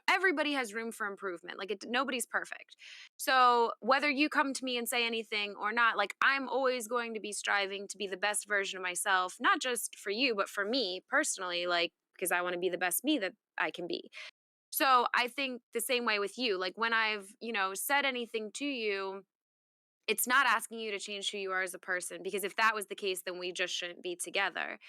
everybody has room for improvement. Like, nobody's perfect. So, whether you come to me and say anything or not, like, I'm always going to be striving to be the best version of myself, not just for you, but for me personally, like, because I want to be the best me that I can be. So, I think the same way with you. Like, when I've, said anything to you, it's not asking you to change who you are as a person, because if that was the case, then we just shouldn't be together.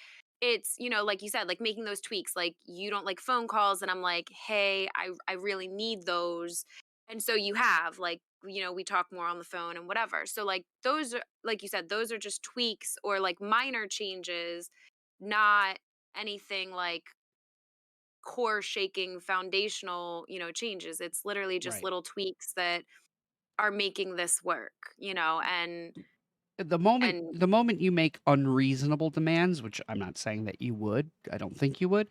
It's, like you said, like making those tweaks. Like, you don't like phone calls, and I'm like, "Hey, I really need those." And so you have, like, we talk more on the phone and whatever. So, like, those are, like you said, those are just tweaks or like minor changes, not anything like core shaking foundational, changes. It's literally just Right. little tweaks that are making this work, and The moment you make unreasonable demands, which I'm not saying that you would, I don't think you would,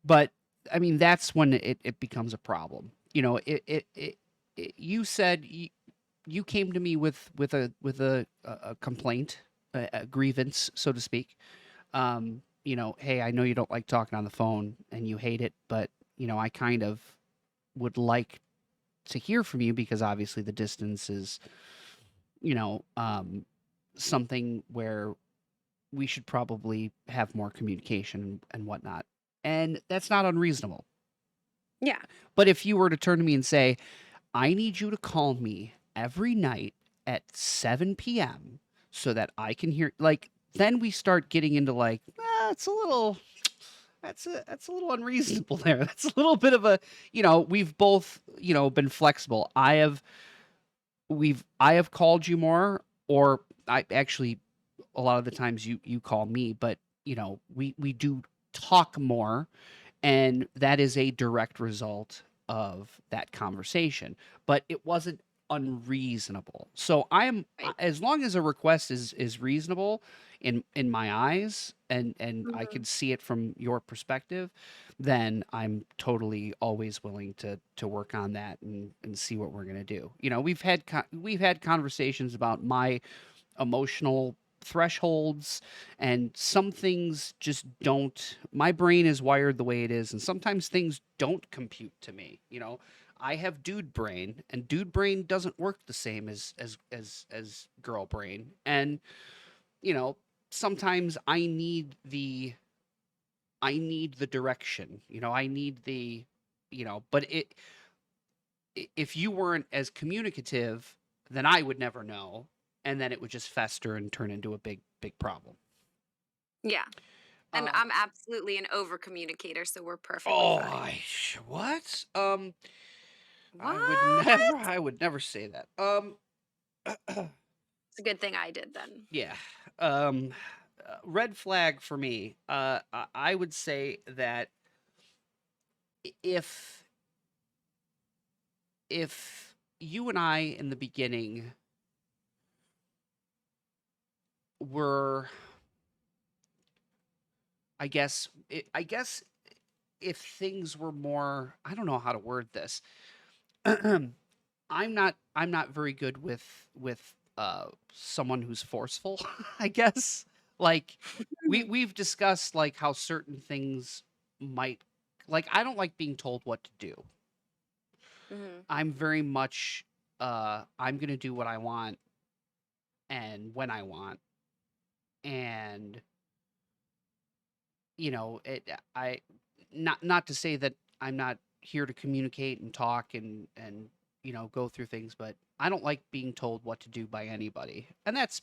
but I mean, that's when it becomes a problem. You said you came to me with a complaint, a grievance, so to speak. Hey, I know you don't like talking on the phone and you hate it, but I kind of would like to hear from you because obviously the distance is, you know, um, something where we should probably have more communication and whatnot. And that's not unreasonable. yeah. But if you were to turn to me and say, I need you to call me every night at 7 p.m. so that I can hear, like, then we start getting into like, it's a little, that's a little unreasonable there. That's a little bit of a, we've both, been flexible. I have called you more, or I actually, a lot of the times you call me, but we do talk more, and that is a direct result of that conversation. But it wasn't unreasonable. So Right. as long as a request is reasonable in my eyes, and I Mhm. can see it from your perspective, then I'm totally always willing to work on that and see what we're gonna do. We've had conversations about my emotional thresholds, and some things just don't. My brain is wired the way it is, and sometimes things don't compute to me. I have dude brain, and dude brain doesn't work the same as girl brain. And you know sometimes I need the direction. I need the but if you weren't as communicative, then I would never know, and then it would just fester and turn into a big problem. Yeah. And Uh, I'm absolutely an over communicator, so we're perfectly oh, fine. what? What? I would never say that. a good thing I did then. Yeah. Um, red flag for me. I would say that if if you and I in the beginning were, I guess if things were more, I don't know how to word this. I'm not very good with someone who's forceful, I guess. Like we've discussed like how certain things might, like I don't like being told what to do. Mm-hmm. I'm very much I'm going to do what I want and when I want, and I, not to say that I'm not here to communicate and talk and go through things, but I don't like being told what to do by anybody. And that's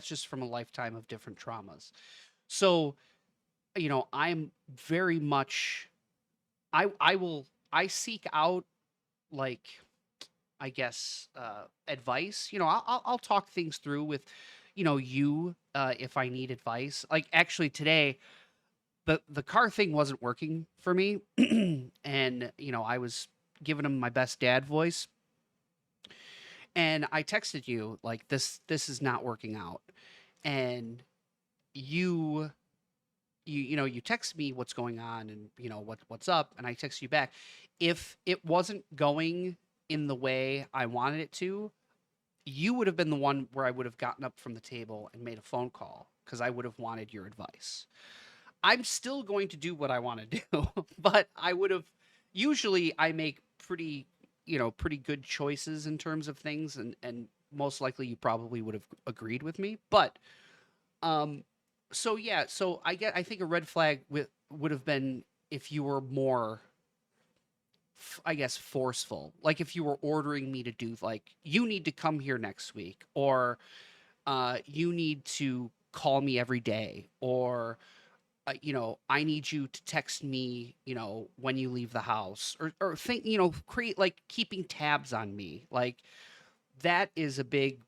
just from a lifetime of different traumas. So, I'm very much, I seek out, like, I guess, advice. I'll talk things through with, you, if I need advice. Like actually today, the car thing wasn't working for me, and I was giving him my best dad voice, and I texted you like this is not working out, and you you text me what's going on, and what's up, and I text you back. If it wasn't going in the way I wanted it to, you would have been the one where I would have gotten up from the table and made a phone call because I would have wanted your advice. I'm still going to do what I want to do, but I would have, usually I make pretty good choices in terms of things, and most likely you probably would have agreed with me. But um so yeah, so I think a red flag would have been if you were more, I guess, forceful. Like if you were ordering me to do, like, you need to come here next week, or you need to call me every day, or I need you to text me, when you leave the house, or think, create, like, keeping tabs on me. Like that is a big,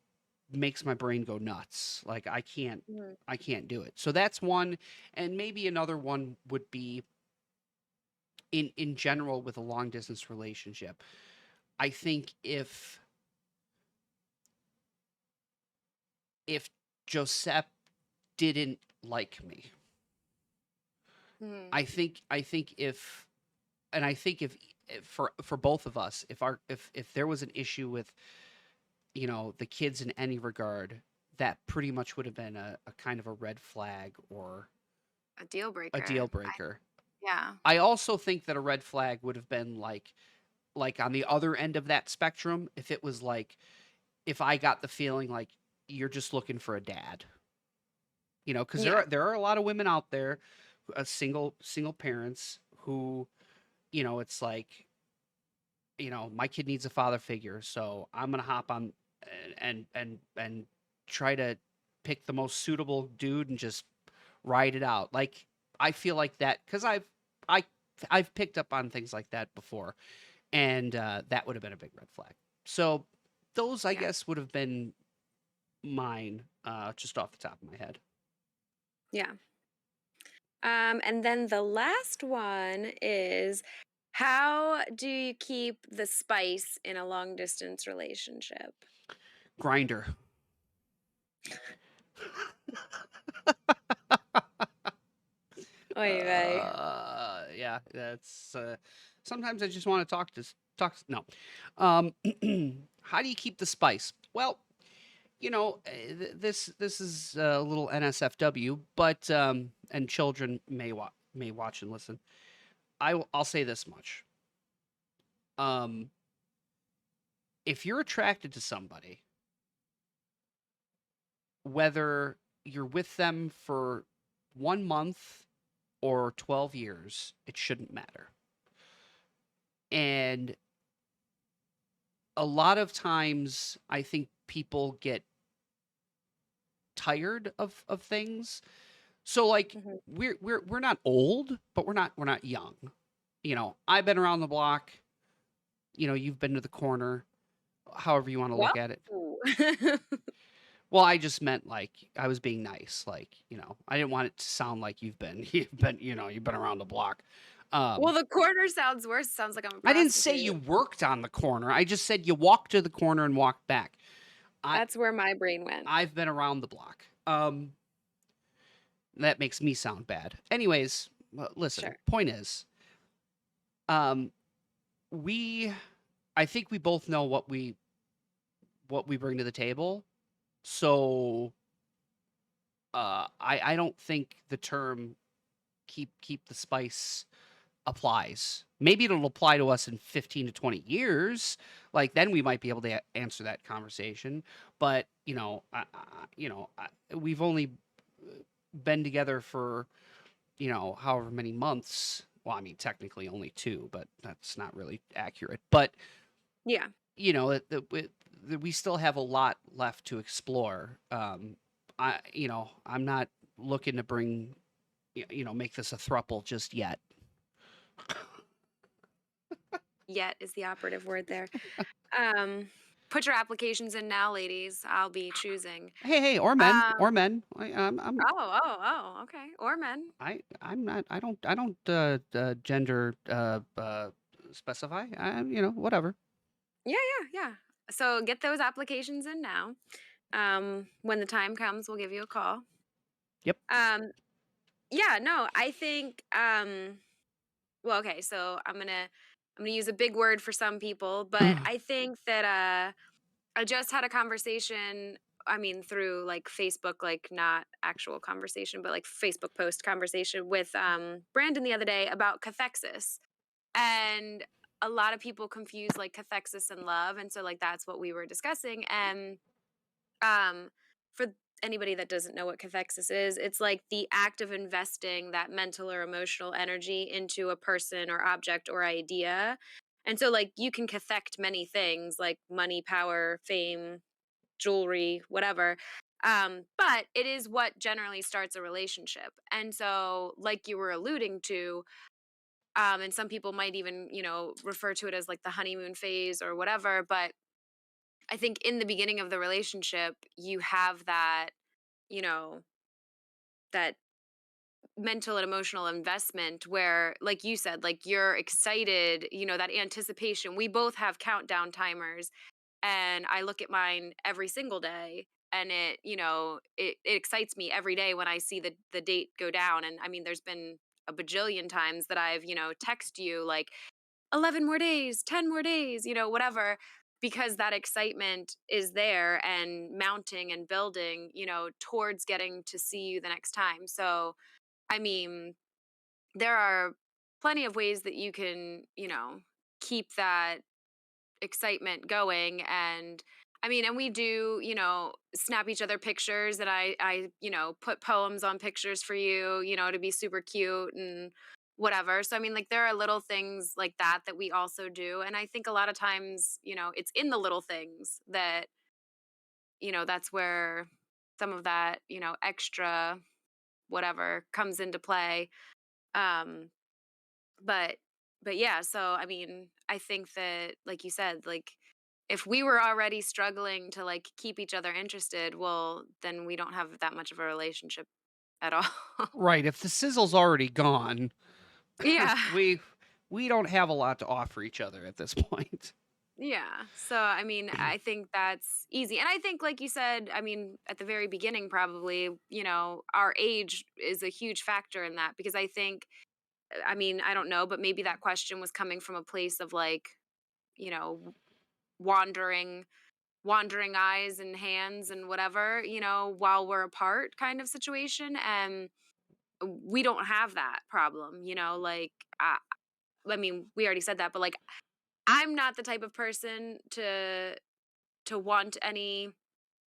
makes my brain go nuts. Like Mm-hmm. I can't do it. So that's one. And maybe another one would be in general with a long distance relationship. I think if Josep didn't like me, Mm-hmm. I think if and I think if for both of us, if there was an issue with, the kids in any regard, that pretty much would have been a kind of a red flag or A deal a breaker. deal breaker. Yeah. I also think that a red flag would have been like on the other end of that spectrum, if it was like, if I got the feeling like you're just looking for a dad. Because there Yeah. are a lot of women out there, single parents who, it's like, my kid needs a father figure, so I'm gonna hop on and try to pick the most suitable dude and just ride it out. Like I feel like that because I I've picked up on things like that before, and that would have been a big red flag. So those, I Yeah. guess, would have been mine, just off the top of my head. Yeah. And then the last one is, how do you keep the spice in a long distance relationship? Grinder. Oy vey. Yeah, that's sometimes I just want to talk. No, um, how do you keep the spice? Well, this is a little NSFW, but and children may watch and listen. I'll say this much. Um, if you're attracted to somebody, whether you're with them for 1 month or 12 years, it shouldn't matter. And a lot of times I think people get tired of things. So like Mhm. we're not old, but we're not young. I've been around the block, you've been to the corner, however you want to Well, look at it. Well, I just meant like I was being nice. Like, I didn't want it to sound like you've been around the block. Well, Um, the corner sounds worse. Sounds like I'm a I didn't say you prostitute. worked on the corner. I just said you walked to the corner and walked back. I That's where my brain went. I've been around the block. That makes me sound bad. Anyways, listen, Sure. point is, um, we I think we both know what we bring to the table. So, I don't think the term keep the spice applies. Maybe it'll apply to us in 15 to 20 years. Like then we might be able to answer that conversation. But, we've only been together for, however many months. Well, I mean, technically only 2, but that's not really accurate. But, Yeah. we still have a lot left to explore. I'm not looking to make this a thruple just yet. Yet is the operative word there. Um, put your applications in now, ladies. I'll be choosing. Hey, hey, or men, Um, or men. okay. Or men. I'm not. I don't gender specify. Whatever. Yeah, yeah. So get those applications in now. When the time comes, we'll give you a call. Yep. Um, yeah, no, I think well, okay, so I'm gonna use a big word for some people, but I think that I just had a conversation, I mean, through like Facebook, like not actual conversation, but like Facebook post conversation with Brandon the other day about cathexis. And a lot of people confuse like cathexis and love. And so like that's what we were discussing. And um, for anybody that doesn't know what cathexis is, it's like the act of investing that mental or emotional energy into a person or object or idea. And so, like, you can cathect many things like money, power, fame, jewelry, whatever. But it is what generally starts a relationship. And so, like you were alluding to, and some people might even, refer to it as like the honeymoon phase or whatever. But I think in the beginning of the relationship, you have that, you know, that mental and emotional investment where, like you said, like you're excited, that anticipation. We both have countdown timers, and I look at mine every single day. And it excites me every day when I see the date go down. And I mean, there's been a bajillion times that I've, text you like 11 more days, 10 more days, whatever, because that excitement is there and mounting and building, towards getting to see you the next time. So, I mean, there are plenty of ways that you can, keep that excitement going. And I mean, and we do, snap each other pictures, and I put poems on pictures for you, to be super cute and whatever. So I mean, like there are little things like that that we also do. And I think a lot of times, it's in the little things that, that's where some of that, extra whatever comes into play. Um but yeah, so I mean, I think that like you said, like if we were already struggling to like keep each other interested, well, then we don't have that much of a relationship at all. Right. If the sizzle's already gone, Yeah. we don't have a lot to offer each other at this point. Yeah. So I mean, I think that's easy. And I think like you said, I mean, at the very beginning probably, our age is a huge factor in that, because I think I mean, I don't know, but maybe that question was coming from a place of like, you know, wandering eyes and hands and whatever, while we're apart kind of situation. And we don't have that problem, like I mean, we already said that, but like I'm not the type of person to want any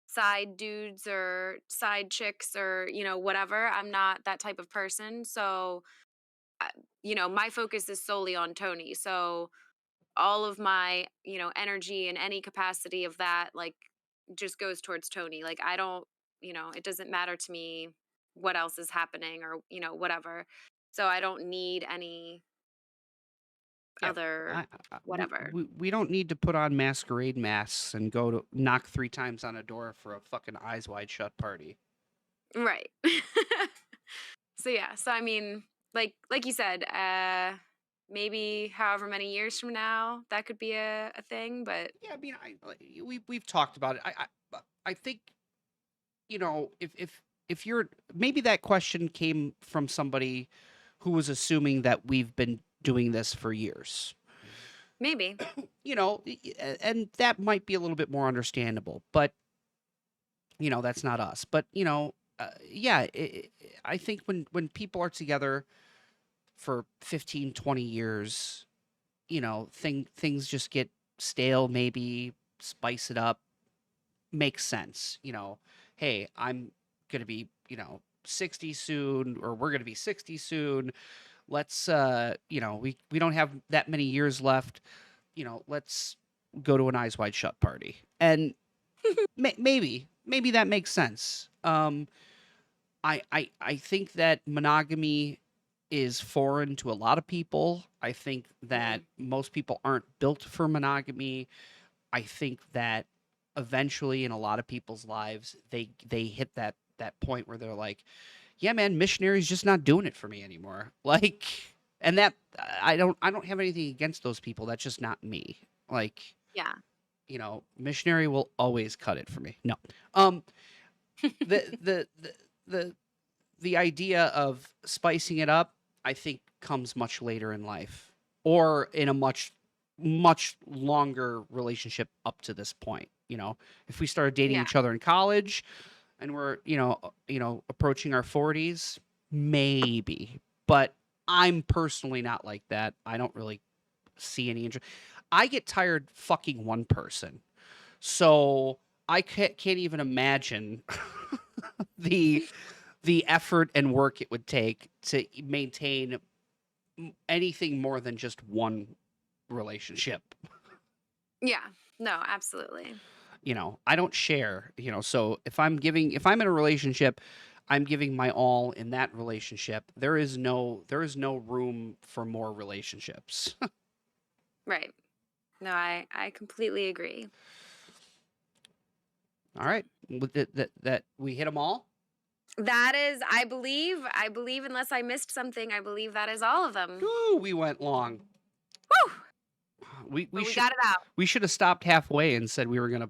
side dudes or side chicks or, whatever. I'm not that type of person. So, uh, my focus is solely on Tony. So, all of my, energy and any capacity of that, like, just goes towards Tony. Like, I don't, it doesn't matter to me what else is happening or, whatever. So I don't need any Yeah, other whatever. we don't need to put on masquerade masks and go to knock 3 times on a door for a fucking eyes wide shut party. Right. So yeah, so I mean, like you said, maybe however many years from now that could be a thing, but Yeah, I mean, we've talked about it. I think, if you're, maybe that question came from somebody who was assuming that we've been doing this for years. maybe. And that might be a little bit more understandable, but that's not us. But yeah, I think when people are together for 15, 20 years, things just get stale, maybe spice it up, makes sense. Hey, I'm gonna be 60 soon, or we're gonna be 60 soon. Let's we don't have that many years left. Let's go to an eyes wide shut party, and maybe that makes sense. I think that monogamy is foreign to a lot of people. I think that most people aren't built for monogamy. I think that eventually in a lot of people's lives they hit that point where they're like, "Yeah, man, missionary's just not doing it for me anymore." Like, and that I don't have anything against those people. That's just not me. Like, Yeah. missionary will always cut it for me. No. Um the the the the the idea of spicing it up, I think, comes much later in life, or in a much longer relationship up to this point. If we started dating Yeah. each other in college and we're approaching our 40s, maybe. But I'm personally not like that. I don't really see any interest. I get tired fucking one person, so I can't even imagine the the effort and work it would take to maintain anything more than just one relationship. Yeah. No, absolutely. I don't share, so if I'm in a relationship, I'm giving my all in that relationship. There is no room for more relationships. Right. No, I completely agree. All right. That we hit them all. That is, I believe unless I missed something, I believe that is all of them. Ooh, we went long. Woo! We But we should got it out. we should have stopped halfway and said we were gonna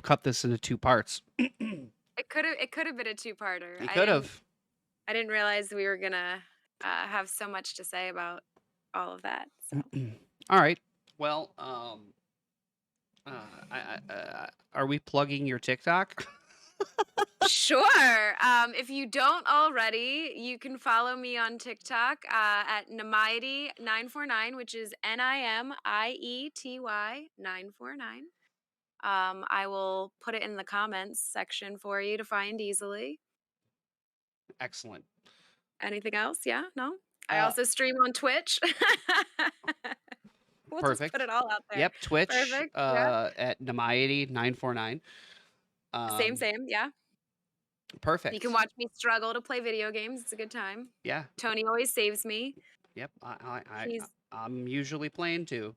cut this into 2 parts. It could have been a two-parter. It I could didn't have. I didn't realize we were gonna have so much to say about all of that. So All right. Well, are we plugging your TikTok? sure. If you don't already, you can follow me on TikTok at Nimiety949, which is NIMIETY 949. I will put it in the comments section for you to find easily. Excellent. Anything else? Yeah? No? I Uh, also stream on Twitch. We'll just put Perfect. it all out there. Yep. Twitch. Perfect. Yeah. At Namiety949. Same, Um, same. Yeah. You can Perfect. watch me struggle to play video games. It's a good time. Yeah. Tony always saves me. Yep. He's I'm usually playing too.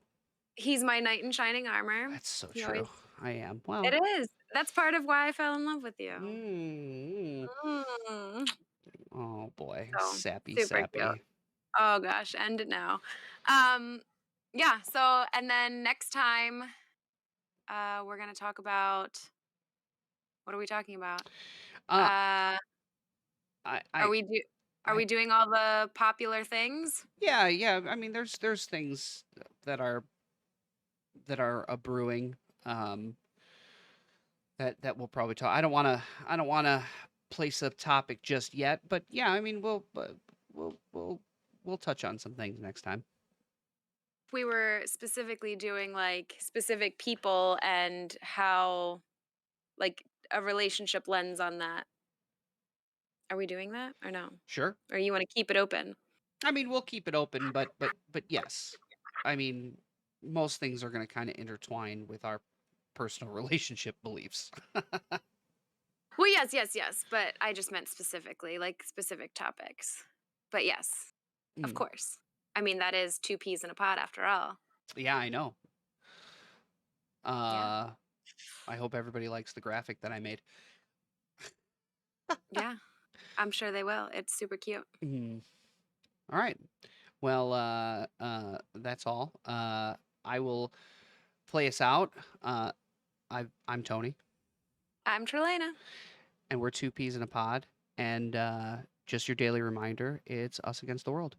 he's my knight in shining armor. That's so He true. always I am. It Well. is. That's part of why I fell in love with you. Mm, Mm. oh boy, So sappy, super cute. sappy. Oh gosh, end it now. Um, yeah. So and then next time, we're gonna talk about what are we talking about? Uh, Uh, I, are I, we do are I, we doing all the popular things? yeah, yeah. I mean, there's things that are a brewing. Um, that we'll probably talk. I don't want to place a topic just yet, but yeah, I mean, we'll touch on some things next time. If we were specifically doing like specific people and how like a relationship lens on that. Are we doing that or no? Sure. Or you want to keep it open? I mean, we'll keep it open, but yes. I mean, most things are going to kind of intertwine with our personal relationship beliefs. Well, yes, yes, yes. But I just meant specifically, like specific topics. But yes, of Mm. course. I mean, that is two peas in a pod after all. Yeah, I know. Yeah. Uh, I hope everybody likes the graphic that I made. Yeah. I'm sure they will. It's super cute. Mhm. All right. Well, that's all. I will play us out. I'm Tony, I'm Tralana. and we're two peas in a pod. And just your daily reminder, it's us against the world.